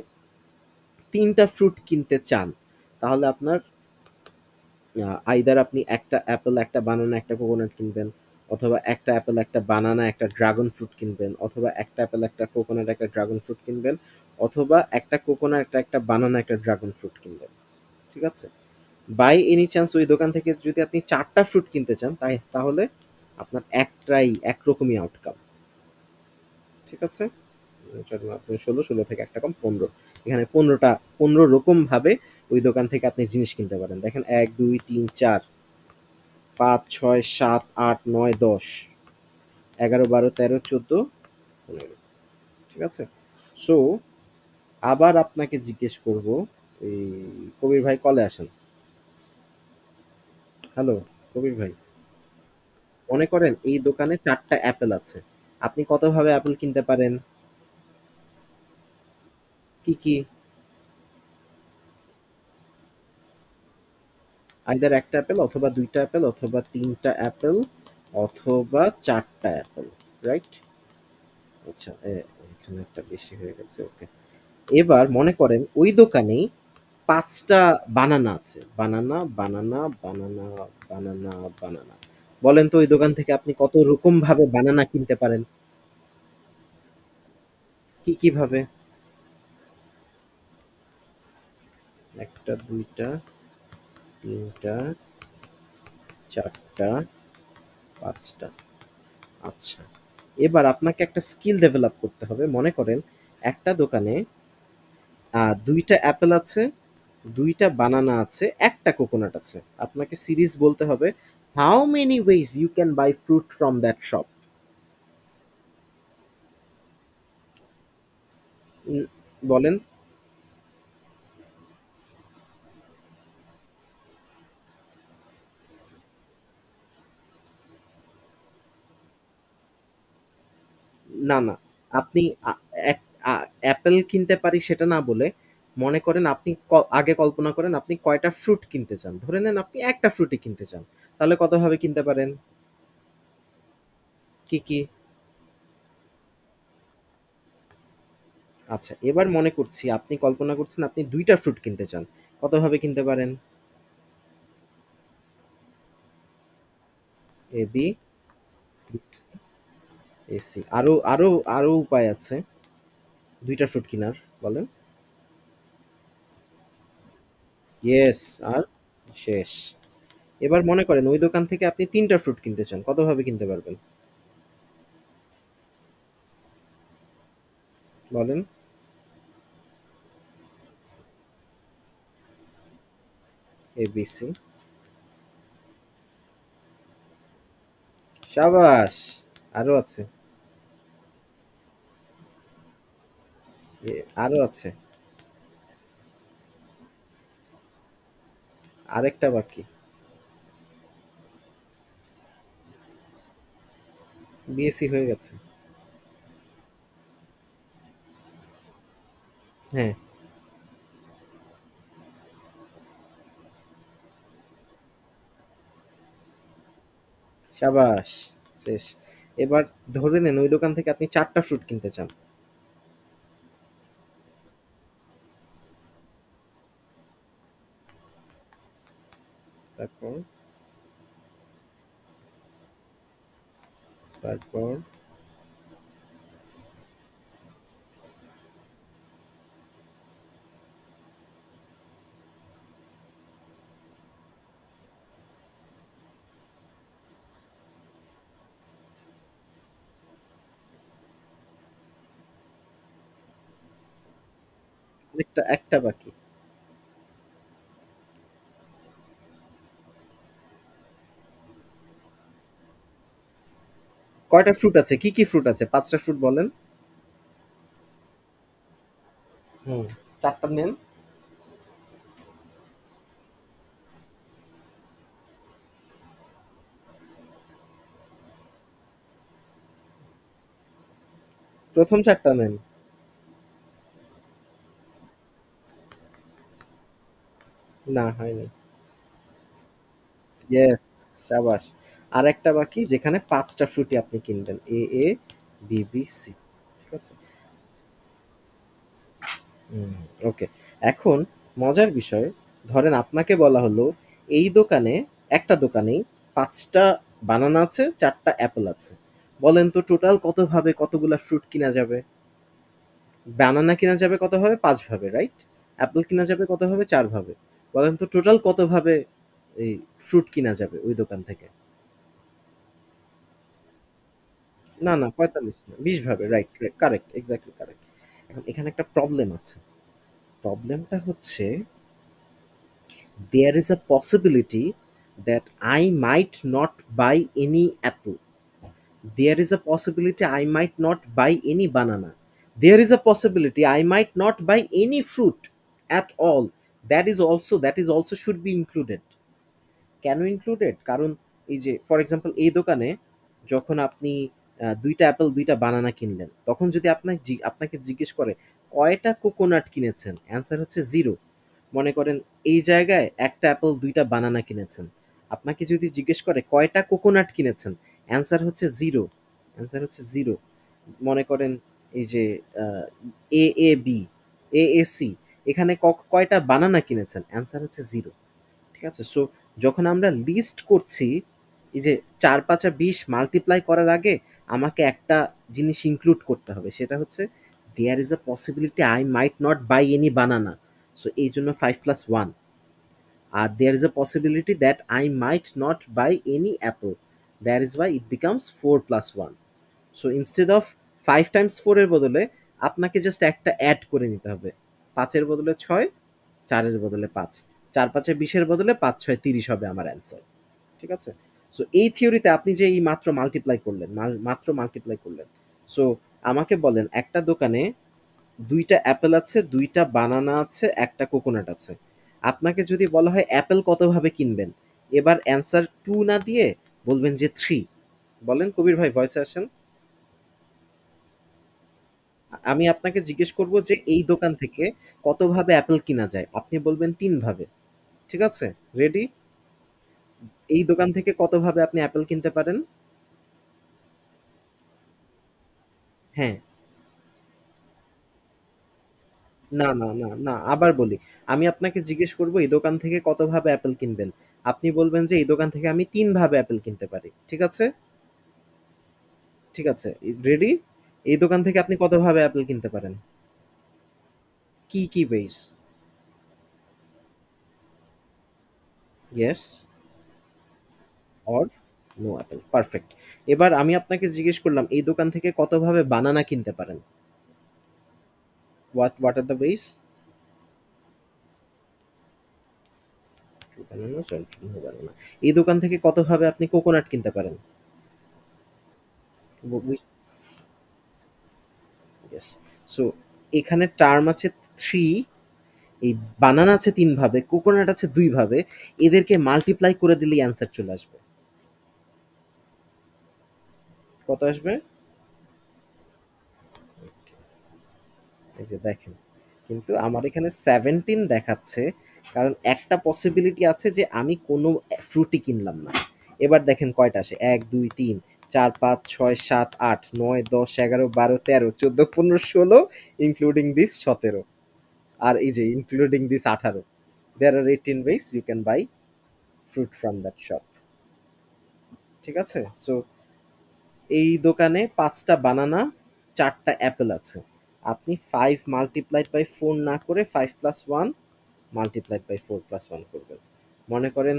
3টা ফ্রুট কিনতে চান, তাহলে আপনার আইদার আপনি একটা অ্যাপেল, একটা বানানা, একটা কোকোনাট কিনবেন, অথবা একটা অ্যাপেল, একটা বানানা, একটা ড্রাগন ফ্রুট কিনবেন, অথবা একটা অ্যাপেল, একটা কোকোনাট, একটা ড্রাগন ফ্রুট কিনবেন, অথবা একটা কোকোনাট, একটা বানানা, একটা ড্রাগন ফ্রুট কিনবেন। ঠিক আছে? বাই এনি চান্স ওই দোকান থেকে যদি আপনি 4টা ফ্রুট কিনতে চান, তাহলে আপনার একরকমই আউটকাম। ঠিক আছে? 16 থেকে একটা কম 15, এখানে 15রকম ভাবে ওই দোকান থেকে আপনি জিনিস কিনতে পারেন। দেখেন 1 2 3 4 5 6 7 8 9 10 11 12 13 14 15। ঠিক আছে? সো আবার আপনাকে জিজ্ঞেস করব, এই কবির ভাই কলে আসেন। হ্যালো কবির ভাই, মনে করেন এই দোকানে 4টা অ্যাপেল আছে, আপনি কতভাবে অ্যাপেল কিনতে পারেন? কি কি? আইদার একটা অ্যাপেল অথবা 2টা অ্যাপেল অথবা 3টা অ্যাপেল অথবা 4টা অ্যাপেল, রাইট? আচ্ছা, এখানে একটা বেশি হয়ে গেছে, ওকে। এবার মনে করেন ওই দোকানেই 5টা বানানা আছে, বানানা বানানা বানানা বানানা বানানা, বলেন তো ওই দোকান থেকে আপনি কত রকম ভাবে বানানা কিনতে পারেন? কি কি ভাবে? ১টা, ২টা, ৩টা, ৪টা, ৫টা। আচ্ছা। এবার আপনাকে একটা স্কিল ডেভেলপ করতে হবে। মনে করেন একটা দোকানে ২ টা অ্যাপেল আছে, ২ টা বানানা আছে, ১ টা কোকোনাট আছে। আপনাকে সিরিজ বলতে হবে, "How many ways you can buy fruit from that shop?" উম বলেন। না, না। আপনি আ এক আ অ্যাপেল কিনতে পারি সেটা না বলে, মনে করেন আপনি আগে কল্পনা করেন আপনি কয়টা ফ্রুট কিনতে চান। ধরে নেন আপনি ১ টা ফ্রুটই কিনতে চান। তাহলে কতভাবে কিনতে পারেন? কি, কি? আচ্ছা, এবার মনে করছি আপনি কল্পনা করছেন আপনি ২ টা ফ্রুট কিনতে চান। কতভাবে কিনতে পারেন? এ, B, B, C, A, C. আরো উপায় আছে ২ টা ফ্রুট কিনার। বলেন। ইয়েস, আর শেষ। এবার মনে করেন ওই দোকান থেকে আপনি ৩ টা ফ্রুট কিনতে চান। কতভাবে কিনতে পারবেন? বলেন। এ, বি, সি। সাবাস! আরো আছে। এ, আরো আছে। আরেকটা বাকি। বিএসসি হয়ে গেছে। হ্যাঁ, সাবাস! শেষ। এবার ধরে নেন ওই দোকান থেকে আপনি ৪ টা ফ্রুট কিনতে চান। তারপর, তারপর আরেকটা একটা বাকি। কয়টা ফ্রুট আছে? কি, কি ফ্রুট আছে? ৫ টা ফ্রুট বলেন। হুম, ৪ টা নেন। ১ম ৪ টা নেন। না, হয়নি। ইয়েস, সাবাস! আরেকটা বাকি যেখানে ৫ টা ফ্রুটই আপনি কিনবেন। এ, এ, বি, বি, সি। ঠিক আছে? হুম, ওকে। এখন মজার বিষয়, ধরেন আপনাকে বলা হলো এই দোকানে একটা দোকানেই ৫ টা বানানা আছে, ৪ টা অ্যাপেল আছে। বলেন তো টোটাল কতভাবে কতগুলা ফ্রুট কিনা যাবে? বানানা কিনা যাবে কতভাবে? ৫ ভাবে, রাইট? অ্যাপেল কিনা যাবে কতভাবে? ৪ ভাবে। বলেন তো টোটাল কতভাবে এই ফ্রুট কিনা যাবে ওই দোকান থেকে? না, না ৪৫ না, ২০ ভাবে, right, right, correct, exactly correct. এখন এখানে একটা প্রবলেম আছে। প্রবলেমটা হচ্ছে there is a possibility that I might not buy any apple. There is a possibility I might not buy any banana. There is a possibility I might not buy any fruit at all. That is also should be included. কেন ইনক্লুডেড? কারণ এই যে ফর এক্সাম্পল এই দোকানে যখন আপনি ২ টা অ্যাপল ২ টা বানানা কিনলেন, তখন যদি আপনাকে জিজ্ঞেস করে কয়টা কোকোনাট কিনেছেন? অ্যান্সার হচ্ছে 0। মনে করেন এই জায়গায় ১ টা অ্যাপল ২ টা বানানা কিনেছেন। আপনাকে যদি জিজ্ঞেস করে কয়টা কোকোনাট কিনেছেন? অ্যান্সার হচ্ছে 0, অ্যান্সার হচ্ছে 0। মনে করেন এই যে আ AAB, AAC এখানে কয়টা বানানা কিনেছেন? অ্যান্সার হচ্ছে 0। ঠিক আছে? সো যখন আমরা লিস্ট করছি এই যে ৪ ৫ ২০ মাল্টিপ্লাই করার আগে আমাকে একটা জিনিস ইনক্লুড করতে হবে। সেটা হচ্ছে there is a possibility I might not buy any banana. So এইজন্য 5 প্লাস 1। আর there is a possibility that I might not buy any apple. That is why it becomes 4 plus 1। So instead of 5 times 4 এর বদলে আপনাকে জাস্ট একটা অ্যাড করে নিতে হবে। ৫ এর বদলে ৬, ৪ এর বদলে ৫। ৪ ৫ ২০ এর বদলে ৫ ৬ ৩০ হবে আমার অ্যান্সার। ঠিক আছে? সো এই থিওরিতে আপনি যে এই মাত্র মাল্টিপ্লাই করলেন, মাত্র মাল্টিপ্লাই করলেন। সো আমাকে বলেন একটা দোকানে ২ টা অ্যাপেল আছে, ২ টা বানানা আছে, ১ টা কোকোনাট আছে। আপনাকে যদি বলা হয় অ্যাপেল কতভাবে কিনবেন? এবার অ্যান্সার ২ না দিয়ে বলবেন যে ৩। বলেন কবির ভাই ভয়েসে আসেন। আমি আপনাকে জিজ্ঞেস করব যে এই দোকান থেকে কতভাবে অ্যাপেল কিনা যায়? আপনি বলবেন ৩ ভাবে। ঠিক আছে? রেডি? এই দোকান থেকে কতভাবে আপনি অ্যাপেল কিনতে পারেন? হ্যাঁ। না, না, না, না, আবার বলি। আমি আপনাকে জিজ্ঞেস করব এই দোকান থেকে কতভাবে অ্যাপেল কিনবেন? আপনি বলবেন যে এই দোকান থেকে আমি ৩ ভাবে অ্যাপেল কিনতে পারি। ঠিক আছে? ঠিক আছে। রেডি? এই দোকান থেকে আপনি কতভাবে অ্যাপেল কিনতে পারেন? কি, কি ways? Yes or no apple. Perfect. এবার আমি আপনাকে জিজ্ঞেস করলাম এই দোকান থেকে কতভাবে বানানা কিনতে পারেন? What are the ways? Banana, sorry, no banana. এই দোকান থেকে কতভাবে আপনি কোকোনাট কিনতে পারেন? ইয়েস। সো এখানে টার্ম আছে ৩, এই বানানা আছে ৩ ভাবে, কোকোনাট আছে ২ ভাবে। এদেরকে মাল্টিপ্লাই করে দিলেই অ্যান্সার চলে আসবে। কত আসবে? এই যে দেখেন। কিন্তু আমার এখানে 17 দেখাচ্ছে। কারণ একটা পসিবিলিটি আছে যে আমি কোনো ফ্রুটই কিনলাম না। এবার দেখেন কয়টা আসে। ১, ২, ৩, ৪, ৫, ৬, ৭, ৮, ৯, ১০, ১১, ১২, ১৩, ১৪, ১৫, ১৬ ইনক্লুডিং দিস ১৭। আর এই যে including this ১৮। There are 18 ways you can buy fruit from that shop. ঠিক আছে? সো এই দোকানে ৫ টা বানানা, ৪ টা অ্যাপেল আছে। আপনি ৫ মাল্টিপ্লাইড বাই ৪ না করে ৫ প্লাস ১ মাল্টিপ্লাইড বাই ৪ প্লাস 1 করবেন। মনে করেন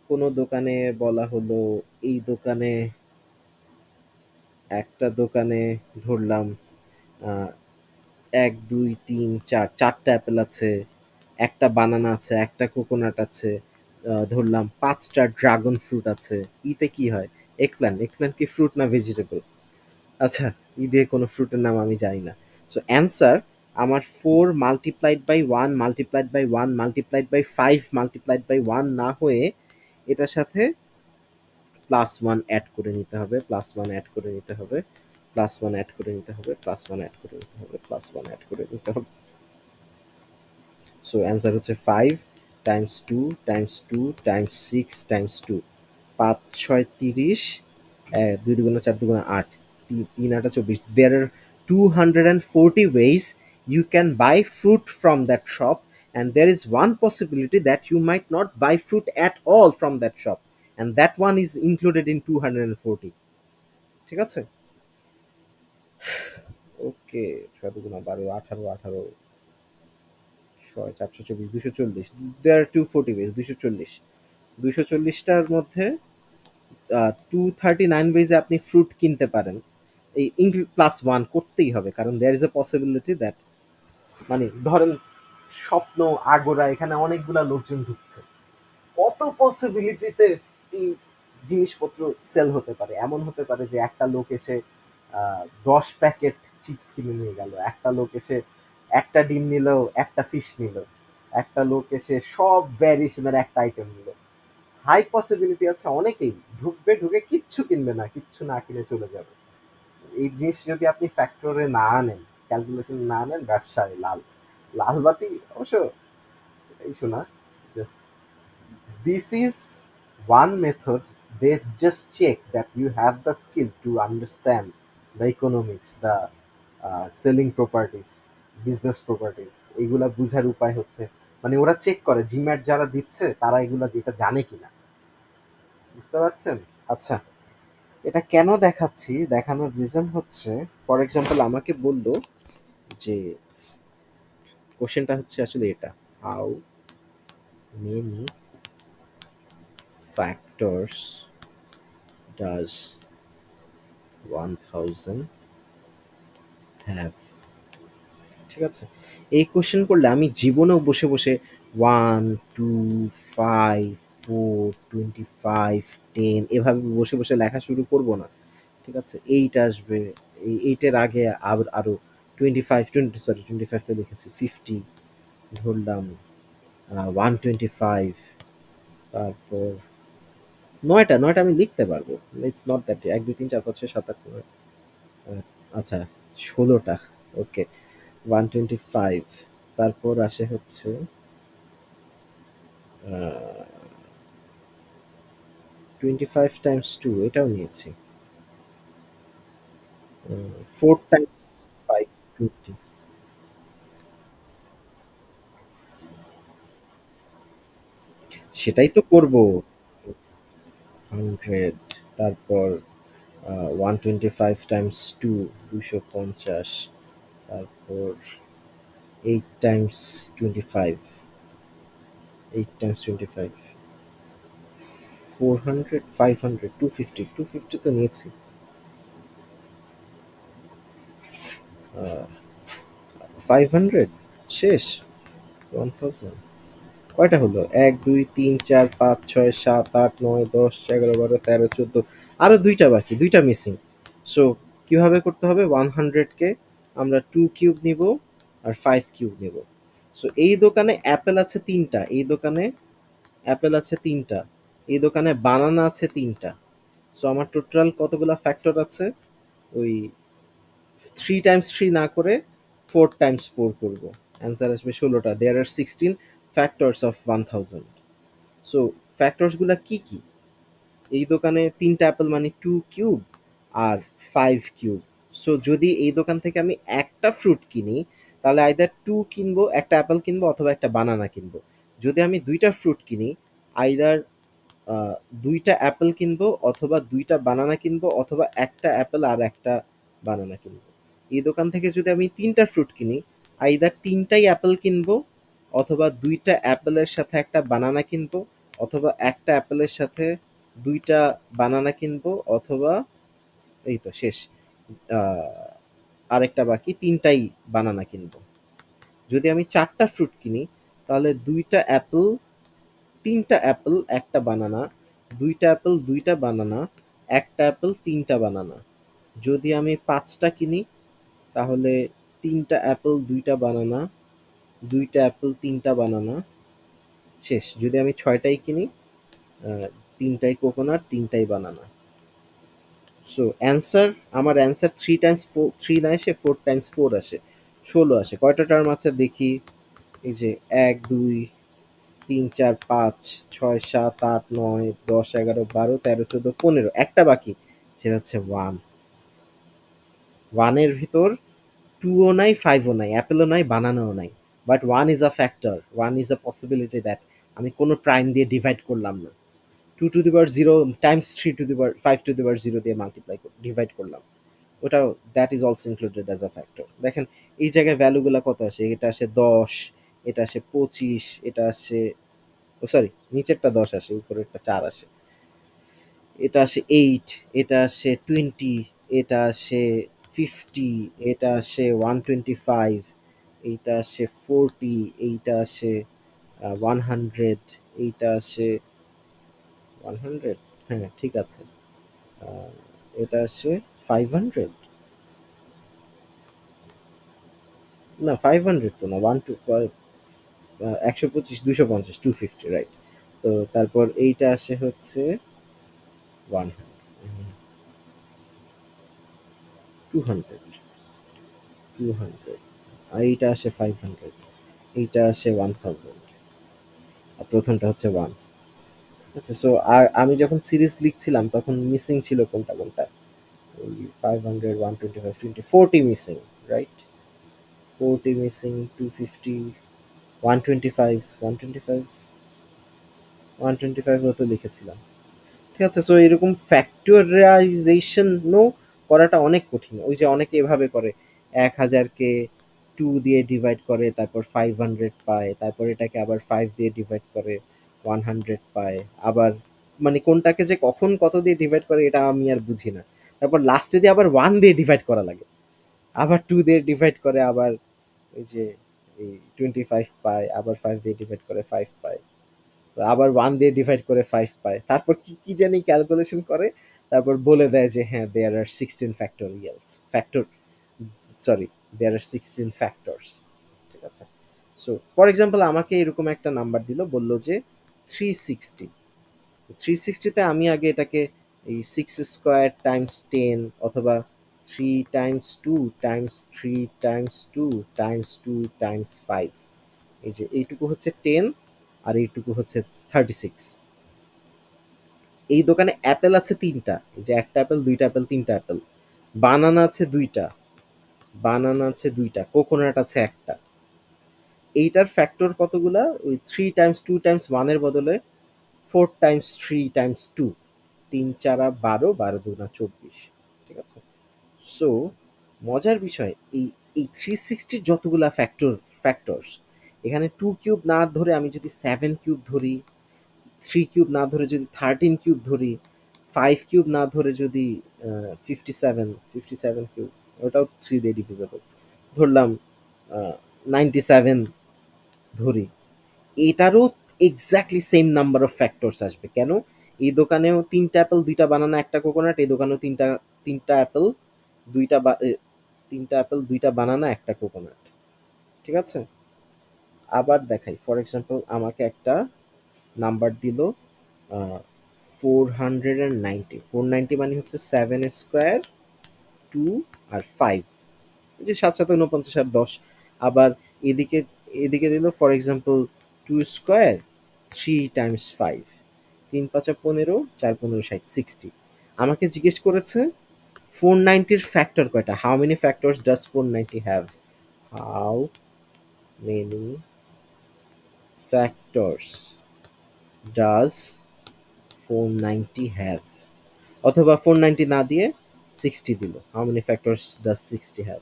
কোনো দোকানে বলা হলো এই দোকানে একটা দোকানে ধরলাম আ ১, ২, ৩, ৪, ৪ টা অ্যাপেল আছে, ১ টা বানানা আছে, ১ টা কোকোনাট আছে, ধরলাম ৫ টা ড্রাগন ফ্রুট আছে। ইতে কি হয়? এগপ্ল্যান্ট। এগপ্ল্যান্ট কি ফ্রুট না ভেজিটেবল? আচ্ছা, ই দিয়ে কোনো ফ্রুটের নাম আমি জানি না। সো অ্যান্সার আমার 4 multiplied by 1 multiplied by 1 multiplied by 5 multiplied by 1 না হয়ে এটার সাথে প্লাস 1 অ্যাড করে নিতে হবে, প্লাস 1 অ্যাড করে নিতে হবে, প্লাস 1 অ্যাড করে নিতে হবে, প্লাস 1 অ্যাড করে নিতে হবে, প্লাস 1 অ্যাড করে নিতে হবে। সো অ্যান্সার হচ্ছে 5 টাইমস 2 টাইমস 2 টাইমস 6 টাইমস 2। ৫ ৬ ৩০, ২ দুগুণে ৪ দুগুণে ৮, ৩ ৮ ২৪। There are 240 ways you can buy fruit from that shop, and there is one possibility that you might not buy fruit at all from that shop, and that one is included in 240। ঠিক আছে? ওকে। ৬ দুগুণা ১২, ১৮, ১৮, ৬ ৪২৪, ২৪০। There are 240 ways, ২৪০। ২৪০ টার মধ্যে 239 ওয়েজে আপনি ফ্রুট কিনতে পারেন। এই প্লাস 1 করতেই হবে। কারণ there is a possibility that মানে ধরেন স্বপ্ন, আগোরা এখানে অনেকগুলা লোকজন ঢুকছে। কত পসিবিলিটিতে এই জিনিসপত্র সেল হতে পারে। এমন হতে পারে যে একটা লোক এসে ১০ প্যাকেট চিপস কিনে নিয়ে গেল। একটা লোক এসে একটা ডিম নিল, একটা ফিশ নিল। একটা লোক এসে সব ভ্যারিয়েশনের একটা আইটেম নিল। হাই পসিবিলিটি আছে অনেকেই ঢুকবে, ঢুকে কিচ্ছু কিনবে না, কিচ্ছু না কিনে চলে যাবে। এই জিনিস যদি আপনি ফ্যাক্টরে না আনেন, ক্যালকুলেশন না আনেন, ব্যবসায় লাল। লাল বাতি অবশ্য এই শোনা, just this is one method. They just check that you have the skill to understand the economics, the selling properties, business properties, এগুলা বুঝার উপায় হচ্ছে মানে ওরা চেক করে জিম্যাট যারা দিচ্ছে তারা এগুলা যেটা জানে কিনা। বুঝতে পারছেন? আচ্ছা, এটা কেন দেখাচ্ছি? দেখানোর রিজন হচ্ছে, ফর এক্সাম্পল আমাকে বলল যে কোশ্চেনটা হচ্ছে আসলে এটা, how many factors does 1000 have? ঠিক আছে, এই কোশ্চেন করলে আমি জীবনেও বসে বসে 1 2 5 4 25 10 এভাবে বসে বসে লেখা শুরু করব না। ঠিক আছে, এইট আসবে, এই এইটের আগে আরো 25 তো লিখেছি, 50 ধরলাম, 125, তারপর নয়টা আমি লিখতে পারবো। ইটস নট দ্যাট 1 2 3 4 5 6 7 8 9, আচ্ছা 16টা। ওকে, 125, তারপর আসে হচ্ছে 25 টাইমস 2, এটাও নিয়েছি, 4 টাইমস 5 20, সেটাই তো করব। 100, তারপর 125 টাইমস 2, 250, তারপর 8 টাইমস 25, 8 টাইমস 25, 400, 500, 250, 250 তো নিয়েছি, 500 শেষ, 1000 কয়টা হলো? 1 2 3 4 5 6 7 8 9 10 11 12 13 14, আরো দুইটা বাকি, দুইটা মিসিং। সো কিভাবে করতে হবে? 100কে আমরা 2 কিউব নিব আর 5 কিউব নিব। সো এই দোকানে অ্যাপেল আছে তিনটা, এই দোকানে অ্যাপেল আছে তিনটা, এই দোকানে বানানা আছে তিনটা। সো আমার টোটাল কতগুলা ফ্যাক্টর আছে? ওই 3 টাইমস 3 না করে 4 টাইমস 4 করব, অ্যান্সার আসবে 16টা। দেয়ার আর 16 ফ্যাক্টরস অফ 1000। সো ফ্যাক্টরসগুলা কি কি? এই দোকানে তিনটা অ্যাপেল মানে 2 কিউব আর 5 কিউব। সো যদি এই দোকান থেকে আমি একটা ফ্রুট কিনি, তাহলে আইদার 2 কিনবো, একটা অ্যাপেল কিনবো অথবা একটা বানানা কিনবো। যদি আমি দুইটা ফ্রুট কিনি, আইদার দুইটা অ্যাপেল কিনবো অথবা দুইটা বানানা কিনবো অথবা একটা অ্যাপেল আর একটা বানানা কিনবো। এই দোকান থেকে যদি আমি তিনটা ফ্রুট কিনি, আইদার তিনটাই অ্যাপেল কিনবো অথবা দুইটা অ্যাপেলের সাথে একটা বানানা কিনবো অথবা একটা অ্যাপেলের সাথে দুইটা বানানা কিনবো অথবা এই তো শেষ, আহ, আরেকটা বাকি, তিনটাই বানানা কিনবো। যদি আমি চারটা ফ্রুট কিনি, তাহলে দুইটা অ্যাপেল, তিনটা অ্যাপেল একটা বানানা, দুইটা অ্যাপেল দুইটা বানানা, একটা অ্যাপেল তিনটা বানানা। যদি আমি পাঁচটা কিনি, তাহলে তিনটা অ্যাপেল দুইটা বানানা, দুইটা অ্যাপেল তিনটা বানানা, শেষ। যদি আমি ছয়টাই কিনি, আহ, তিনটাই কোকোনাট তিনটাই বানানা। সো অ্যান্সার, আমার অ্যান্সার 3 টাইমস 4 3 না এসে 4 টাইমস 4 আসে, 16 আসে। কয়টা টার্ম আছে দেখি? এই যে 1 2 3 4 5 6 7 8 9 10 11 12 13 14 15, একটা বাকি, সেটা হচ্ছে ওয়ান। ওয়ানের ভিতর টুও নাই, ফাইভও নাই, অ্যাপেলও নাই, বানানাও নাই, but one is a factor, one is a possibility that আমি কোনো প্রাইম দিয়ে ডিভাইড করলাম না, 2 to the power 0 times 3 to the power 5 to the power 0 দিয়ে মাল্টিপ্লাই ডিভাইড করলাম, ওটাও that is also included as a factor. দেখেন এই জায়গায় ভ্যালুগুলো কত আসে, এটা আসে 10, এটা আসে 25, এটা আসে, ও সরি, নিচেরটা 10 আসে, উপরেরটা 4 আসে, এটা আসে 8, এটা আসে 20, এটা আসে 50, এটা আসে 125, এইটা আসে 40, এইটা আসে 100, এইটা আসে 100, হ্যাঁ ঠিক আছে, আহ, এটা আসে 500, না 500 তো না, 125, 250, 250, রাইট। তো তারপর এইটা আসে হচ্ছে 100, 200, 200, আর এইটা আসে 500, এইটা আসে 1000, আর প্রথমটা হচ্ছে 1। আচ্ছা, সো আর আমি যখন সিরিজ লিখছিলাম তখন মিসিং ছিল কোনটা কোনটা? ওই 500, 125, 20, 40 মিসিং, রাইট? 40 মিসিং, 250, 125, 125, 125 তো লিখেছিলাম। ঠিক আছে? সো এরকম ফ্যাক্টরাইজেশনও করাটা অনেক কঠিন। ওই যে অনেকে এভাবে করে ১,০০০-কে 2 দিয়ে ডিভাইড করে, তারপর 500 পায়, তারপর এটাকে আবার 5 দিয়ে ডিভাইড করে 100 পায়। আবার মানে কোনটাকে যে কখন কত দিয়ে ডিভাইড করে এটা আমি আর বুঝি না। তারপর লাস্টে দিয়ে আবার 1 দিয়ে ডিভাইড করা লাগে। আবার 2 দিয়ে ডিভাইড করে, আবার ওই যে এই 25 পায়, আবার 5 দিয়ে ডিভাইড করে 5 পায়। আবার 1 দিয়ে ডিভাইড করে 5 পায়। তারপর কি, কি জানি ক্যালকুলেশন করে। তারপর বলে দেয় যে হ্যাঁ, there are 16 factorials. Sorry, there are 16 factors. ঠিক আছে? সো ফর এক্সাম্পল আমাকে এরকম একটা নাম্বার দিল, বলল যে 360। 360 তে আমি আগে এটাকে এই 6 স্কয়ার টাইমস 10 অথবা 3 Times 2 Times 3 Times 2 Times 2 Times 5, এই যে এইটুকু হচ্ছে 10 আর এইটুকু হচ্ছে 36। এই দোকানে অ্যাপেল আছে ৩টা, এই যে একটা অ্যাপেল, দুইটা অ্যাপেল, তিনটা অ্যাপেল। বানানা আছে 2টা, বানানা আছে 2টা, কোকোনাট আছে একটা। এইটার ফ্যাক্টর কতগুলা? ওই 3 টাইমস 2 টাইমস 1 এর বদলে 4 টাইমস 3 টাইমস 2, ৩ ৪ 12, 12 2 24। ঠিক আছে? সো মজার বিষয়, এই 360 যতগুলা ফ্যাক্টরস, এখানে 2 কিউব না ধরে আমি যদি 7 কিউব ধরি, 3 কিউব না ধরে যদি 13 কিউব ধরি, 5 কিউব না ধরে যদি 57 কিউব, ওটাও 3 দিয়ে ডিভিজিবল ধরলাম, 97 ধরি, এটারও exactly same number of factors আসবে। কেন? এই দোকানেও ৩টা অ্যাপেল, 2টা বানানা, একটা কোকোনাট। এই দোকানেও 3টা অ্যাপেল, 2টা 3টা অ্যাপেল, 2টা বানানা, একটা কোকোনাট। ঠিক আছে? আবার দেখাই। ফর এক্সাম্পল আমাকে একটা নাম্বার দিল 490। 490 মানে হচ্ছে 7 স্কোয়ার, 2 আর 5, এই যে 7 7 49 আর 10। আবার এদিকে এদিকে দিল ফর এক্সাম্পল 2 স্কোয়ার, 3 টাইমস 5, 3 5 15, 4 15 60, 60। আমাকে জিজ্ঞেস করেছে 490 এর ফ্যাক্টর কয়টা? How many factors does 490 have? How many factors does 490 have? অথবা 490 না দিয়ে 60 দিল, how many factors does 60 have?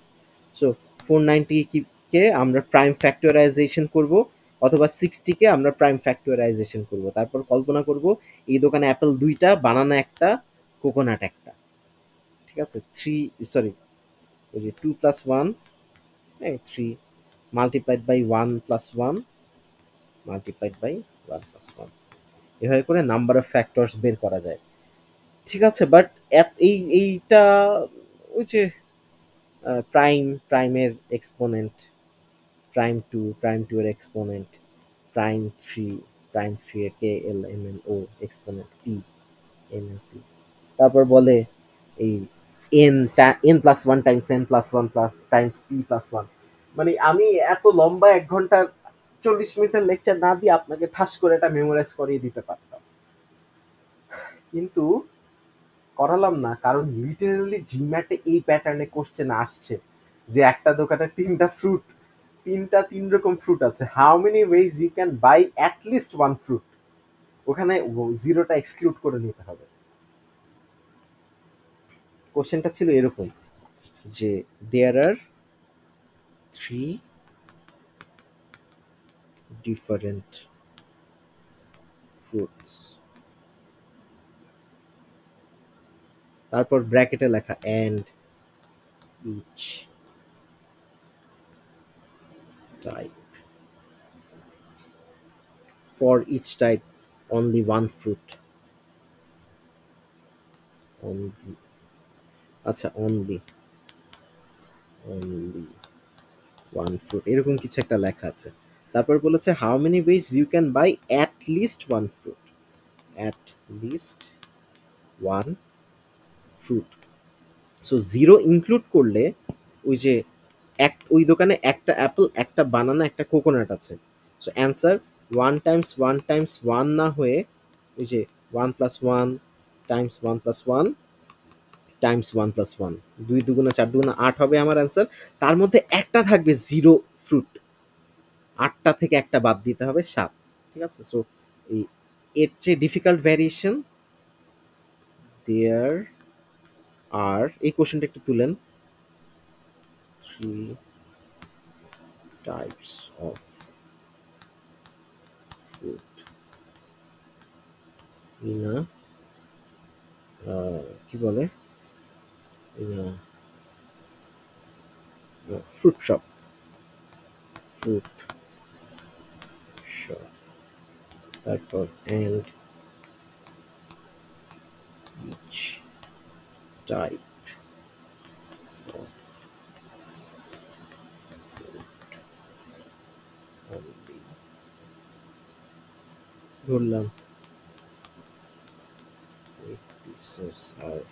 So 490 কে আমরা প্রাইম ফ্যাক্টরাইজেশন করব, অথবা 60 কে আমরা প্রাইম ফ্যাক্টরাইজেশন করব। তারপর কল্পনা করব এই দোকানে অ্যাপেল 2টা, বানানা একটা, কোকোনাট একটা। ঠিক আছে? 3, সরি, ওই যে 2 plus 1, 3 multiplied by 1 plus 1 multiplied by 1 plus 1, এভাবে করে নাম্বার অফ ফ্যাক্টরস বের করা যায়। ঠিক আছে? বাট এইটা ওই যে প্রাইমের exponent, prime two, prime two এর exponent, prime three, prime three এর K L M N O exponent P N N P. তারপর বলে এই N plus one times N plus one plus times P plus one. মানে আমি এত লম্বা 1 ঘন্টার 40 মিনিটের লেকচার না দিয়ে আপনাকে ঠাস করে এটা মেমোরাইজ করিয়ে দিতে পারতাম, কিন্তু করালাম না, কারণ লিটারালি জিম্যাটে এই প্যাটার্নে কোশ্চেন আসছে যে একটা দোকানে 3টা ফ্রুট, 3 রকম ফ্রুট আছে, how many ways you can buy at least 1 fruit. ওখানে জিরোটা এক্সক্লুড করে নিতে হবে। কোশ্চেনটা ছিল এরকম যে দেয়ার আর 3 ডিফারেন্ট ফ্রুটস, তারপর ব্র্যাকেটে লেখা and each type, for each type only 1 fruit, only, আচ্ছা অনলি, অনলি 1 ফ্রুট, এরকম কিছু একটা লেখা আছে। তারপর বলেছে how many ways you can buy at least 1 fruit, at least 1 fruit. So zero include করলে ওই যে ওই দোকানে একটা অ্যাপেল, একটা বানানা, একটা কোকোনাট আছে। সো অ্যান্সার 1 টাইমস 1 টাইমস 1 না হয়ে ওই যে 1 + 1 টাইমস 1 + 1 টাইমস 1 + 1, 2 2 4 2 8 হবে আমার অ্যান্সার। তার মধ্যে একটা থাকবে জিরো ফ্রুট, 8টা থেকে একটা বাদ দিতে হবে, 7। ঠিক আছে? সো এই এর চেয়ে ডিফিকাল্ট ভ্যারিয়েশন দেয়ার আর, এই কোশ্চেনটা একটু তুলেন, three types of fruit in কি বলে, ফ্রুট শপ, ফ্রুট শপ, তারপর and each type of only, ধরলাম 8 pieces are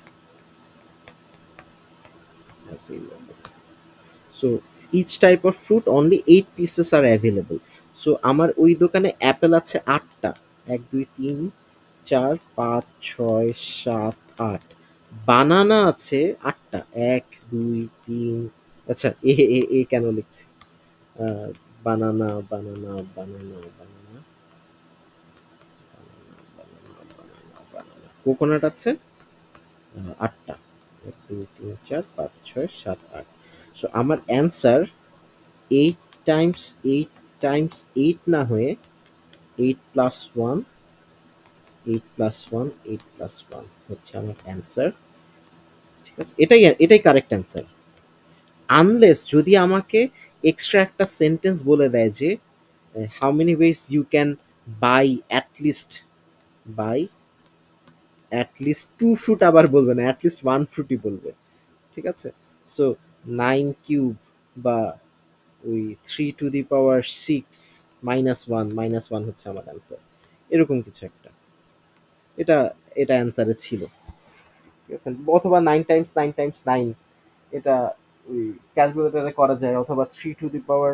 available. So each type of fruit only 8 pieces are available. So আমার ওই দোকানে অ্যাপেল আছে 8টা, 1 2 3 4 5 6 7 8, বানানা আছে 8টা, 1 2 3, আচ্ছা এ কেন লিখছি, বানানা বানানা বানানা বানানা কোকোনাট আছে 8টা, 1 2 3 4 5 6 7 8। সো আমার অ্যান্সার 8 টাইমস 8 টাইমস 8 না হয়ে 8 প্লাস 1, 8 প্লাস 1, 8 প্লাস 1 হচ্ছে আমার অ্যান্সার। ঠিক আছে, এটাই কারেক্ট অ্যান্সার। আনলেস যদি আমাকে এক্সট্রা একটা সেন্টেন্স বলে দেয় যে how many ways you can buy buy at least two fruit, আবার বলবে না, অ্যাট লিস্ট ওয়ান ফ্রুটই বলবে। ঠিক আছে, সো 9 কিউব বা ওই 3 টু দি পাওয়ার 6 -1 হচ্ছে আমার অ্যান্সার, এরকম কিছু একটা, এটা এটা অ্যান্সারে ছিল। ঠিক আছে, অথবা 9 টাইমস 9 টাইমস 9, এটা ওই ক্যালকুলেটরে করা যায়, অথবা 3 টু দি পাওয়ার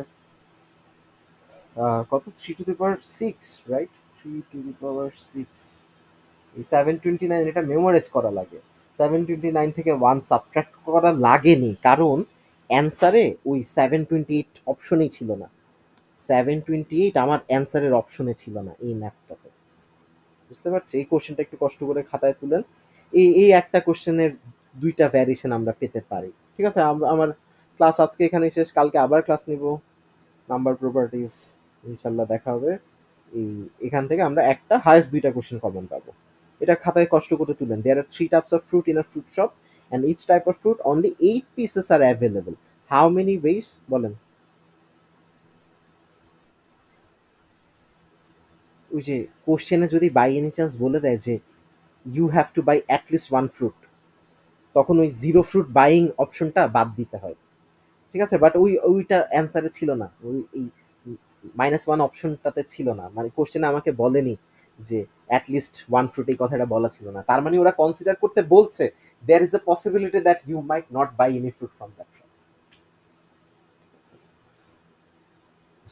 কত, 3 to the power 6, right, 3 to the power 6, এই 729, এটা মেমোরাইজ করা লাগে। 729 থেকে 1 সাবট্রাক্ট করা লাগেনি, কারণ অ্যান্সারে ওই 728 অপশনেই ছিল না। 728 আমার অ্যান্সারের অপশনে ছিল না এই ম্যাথটাতে। বুঝতে পারছি, এই কোশ্চেনটা একটু কষ্ট করে খাতায় তুলেন। এই একটা কোশ্চেনের দুইটা ভ্যারিয়েশন আমরা পেতে পারি। ঠিক আছে, আমার ক্লাস আজকে এখানে শেষ, কালকে আবার ক্লাস নিব নাম্বার প্রপার্টিজ, ইনশাল্লাহ দেখা হবে। এখান থেকে আমরা একটা হায়েস্ট দুইটা কোশ্চেন কমন পাবো। এটা খাতায় কষ্ট করে তুলেন। There are three types of fruit in a fruit shop and each type of fruit only 8 pieces are available. How many ways বলেন? ওই যে কোশ্চেনে যদি বাই এনি চান্স বলে দেয় যে you have to buy at least one fruit, তখন ওই জিরো ফ্রুট বাইং অপশনটা বাদ দিতে হয়। ঠিক আছে, বাট ওইটা অ্যান্সারে ছিল না, ওই এই -1 অপশনটাতে ছিল না, মানে কোশ্চেনে আমাকে বলেনি যে অ্যাট লিস্ট ওয়ান ফ্রুট, এই কথাটা বলা ছিল না। তার মানে ওরা কনসিডার করতে বলছে there is a possibility that you might not buy any fruit from that shop.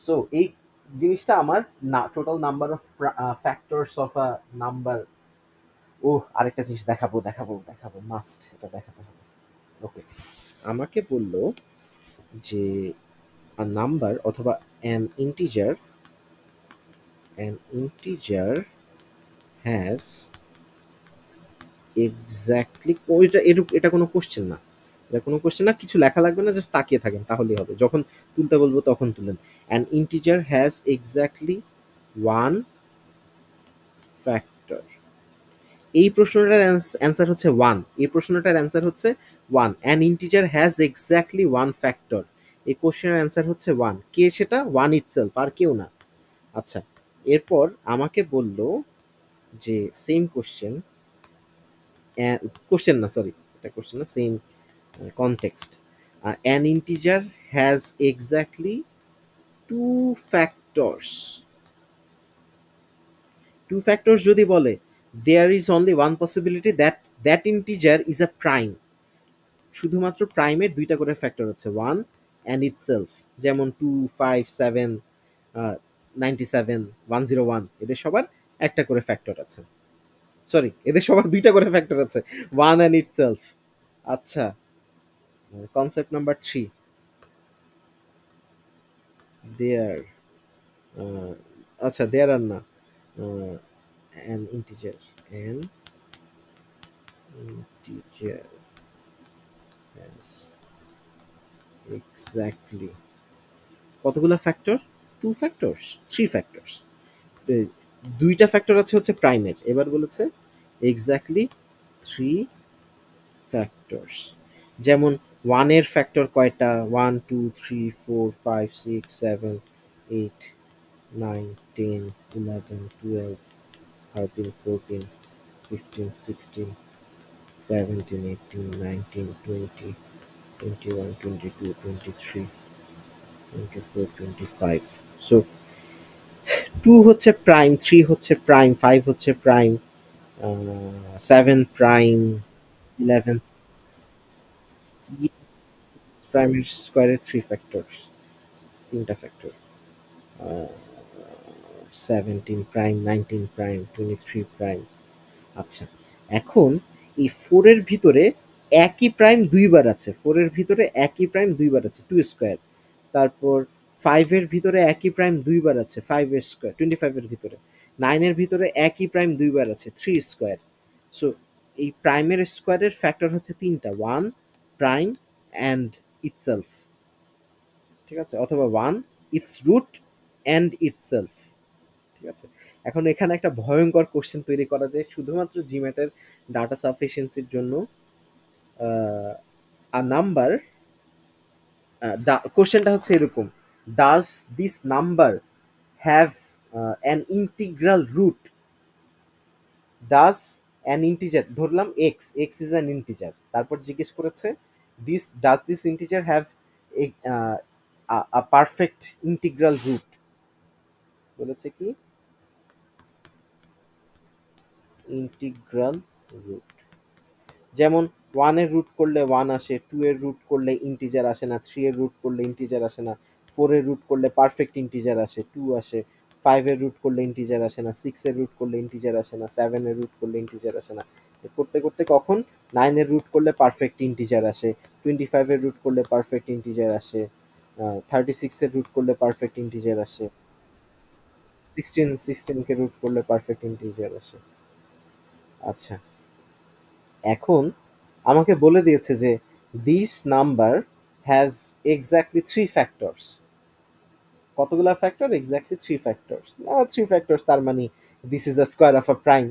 So এই জিনিসটা আমার না total number of factors of a number. ও আরেকটা জিনিস দেখাবো মাস্ট, এটা দেখাতে হবে। ওকে, আমাকে বললো যে a number অথবা an integer has exactly, এটা কোনো কোশ্চেন না, এটা কোনো কোশ্চেন না, কিছু লেখা লাগবে না, জাস্ট তাকিয়ে থাকেন তাহলেই হবে, যখন তুলতে বলবো তখন তুলেন। an integer has exactly one factor, এই প্রশ্নটার অ্যান্সার হচ্ছে ওয়ান, এই প্রশ্নটার অ্যান্সার হচ্ছে one. An integer has exactly one factor, এই কোশ্চেনের অ্যান্সার হচ্ছে ওয়ান। কে সেটা? ওয়ান ইটসেলফ, আর কেউ না। আচ্ছা, এরপর আমাকে বলল যে সেম কোশ্চেন, কোশ্চেন না সরি, এটা কোশ্চেন না, same context, an integer has exactly two factors, two factors যদি বলে there is only one possibility that that integer is a prime, শুধুমাত্র প্রাইমের দুইটা করে ফ্যাক্টর হচ্ছে ওয়ান অ্যান্ড ইটসেলফ, যেমন 2 5 7 97 101, এদের সবার একটা করে ফ্যাক্টর আছে, সরি এদের সবার দুইটা করে ফ্যাক্টর আছে, ওয়ান অ্যান্ড ইটসেলফ। আচ্ছা, কনসেপ্ট নাম্বার 3, দেয়ার, আচ্ছা দেয়ার আর না, an integer, an has exactly কতগুলা ফ্যাক্টর? 2 ফ্যাক্টরস? 3 ফ্যাক্টরস। এ ২ টা ফ্যাক্টর আছে হচ্ছে প্রাইমের। এবার বলেছে এক্সাক্টলি 3 ফ্যাক্টরস। যেমন 1 এর ফ্যাক্টর কয়টা? 1, 2, 3, 4, 5, 6, 7, 8, 9, 10, 11, 12, 13, 14, 15, 16, 17, 18, 19, 20, 21, 22, 23, 24, 25. সো 2 হচ্ছে প্রাইম, 3 হচ্ছে প্রাইম, 5 হচ্ছে প্রাইম, 7 প্রাইম, 11 yes, প্রাইমের স্কোয়ারের 3 ফ্যাক্টরস, 3 টা ফ্যাক্টর। 17 prime, 19 prime, 23 prime. আচ্ছা, এখন এই 4 এর ভিতরে একই প্রাইম ২ বার আছে। 4 এর ভিতরে একই প্রাইম ২ বার আছে, 2 স্কোয়ার। তারপর 5 এর ভিতরে একই প্রাইম ২ বার আছে, 5 এর স্কোয়ার, 25 এর ভিতরে। 9 এর ভিতরে একই প্রাইম ২ বার আছে, 3 স্কোয়ার। সো এই প্রাইমের স্কোয়ারের ফ্যাক্টর হচ্ছে ৩ টা। 1 প্রাইম অ্যান্ড ইটসেলফ। ঠিক আছে? অথবা 1 ইটস রুট অ্যান্ড ইটসেলফ। ঠিক আছে? এখন এখানে একটা ভয়ঙ্কর কোশ্চেন তৈরি করা যায় শুধুমাত্র জিম্যাটের ডাটা সাফিসিয়েন্সির জন্য। আ নাম্বার, কোশ্চেনটা হচ্ছে এরকম, does this number have an integral root? Does an integer, ধরলাম x, x is an integer. তারপর জিজ্ঞেস করেছে does this integer have a perfect integral root? বলেছে কি ইন্টিগ্রাল রুট। যেমন 1 এর রুট করলে 1 আসে, 2 এর রুট করলে ইন্টিজার আসে না, 3 এর রুট করলে ইন্টিজার আসে না, 4 এর রুট করলে পারফেক্ট ইন্টিজার আসে, 2 আসে, 5 এর রুট করলে ইন্টিজার আসে না, 6 এর রুট করলে ইন্টিজার আসে না, 7 এর রুট করলে ইন্টিজার আসে না। করতে করতে কখন 9 এর রুট করলে পারফেক্ট ইন্টিজার আসে, 25 এর রুট করলে পারফেক্ট ইন্টিজার আসে, 36 এর রুট করলে পারফেক্ট ইন্টিজার আসে, 16 কে রুট করলে পারফেক্ট ইন্টিজার আসে। আচ্ছা, এখন আমাকে বলে দিয়েছে যে this number has exactly 3 factors. কতগুলা ফ্যাক্টর? Exactly 3 factors. 3 ফ্যাক্টরস তার মানে this is a square of a prime.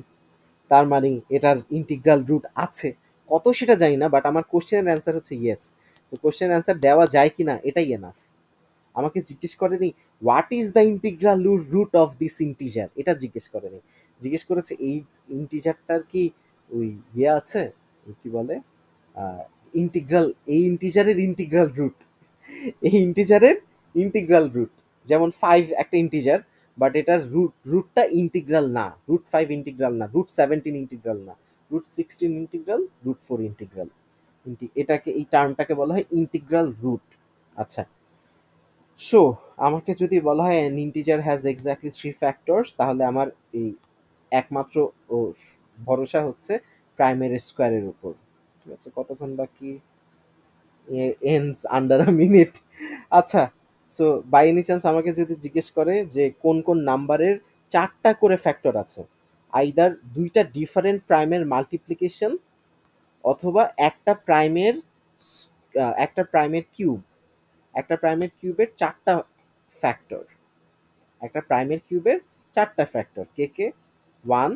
তার মানে এটার ইন্টিগ্রাল রুট আছে। কত সেটা জানি না, বাট আমার কোশ্চেনের অ্যান্সার হচ্ছে ইয়েস। তো কোশ্চেনের অ্যান্সার দেওয়া যায় কিনা এটাই এনাফ। আমাকে জিজ্ঞেস করেনি what is the integral root of this integer, এটা জিজ্ঞেস করেনি। জিজ্ঞেস করেছে এই ইন্টিজারটার কি ওই ইয়ে আছে, কি বলে, ইন্টিগ্রাল, এই ইন্টিজারের ইন্টিগ্রাল রুট, এই ইন্টিজারের ইন্টিগ্রাল রুট। যেমন 5 একটা ইন্টিজার, বাট এটার রুটটা ইন্টিগ্রাল না, √5 ইন্টিগ্রাল না, √17 ইন্টিগ্রাল না, √16 ইন্টিগ্রাল, √4 ইন্টিগ্রাল। এটাকে, এই টার্মটাকে বলা হয় ইন্টিগ্রাল রুট। আচ্ছা, সো আমাকে যদি বলা হয় an integer has exactly 3 factors, তাহলে আমার এই একমাত্র ও ভরসা হচ্ছে প্রাইমের স্কোয়ারের উপর। ঠিক আছে, কতক্ষণ বাকি? ends under a minute। আচ্ছা, সো বাই এনি চান্স আমাকে যদি জিজ্ঞেস করে যে কোন কোন নাম্বারের 4টা করে ফ্যাক্টর আছে, আইদার 2টা ডিফারেন্ট প্রাইমের মাল্টিপ্লিকেশন, অথবা একটা প্রাইমের কিউব, একটা প্রাইমের কিউবের 4টা ফ্যাক্টর, একটা প্রাইমের কিউবের 4টা ফ্যাক্টর, কে কে? 1,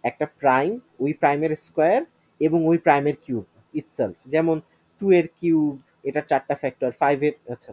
একটা প্রাইম, ওই প্রাইমের স্কোয়ার এবং ওই প্রাইমের কিউব ইটসেলফ। যেমন 2 এর কিউব, এটা 4টা ফ্যাক্টর, 5 এর, আচ্ছা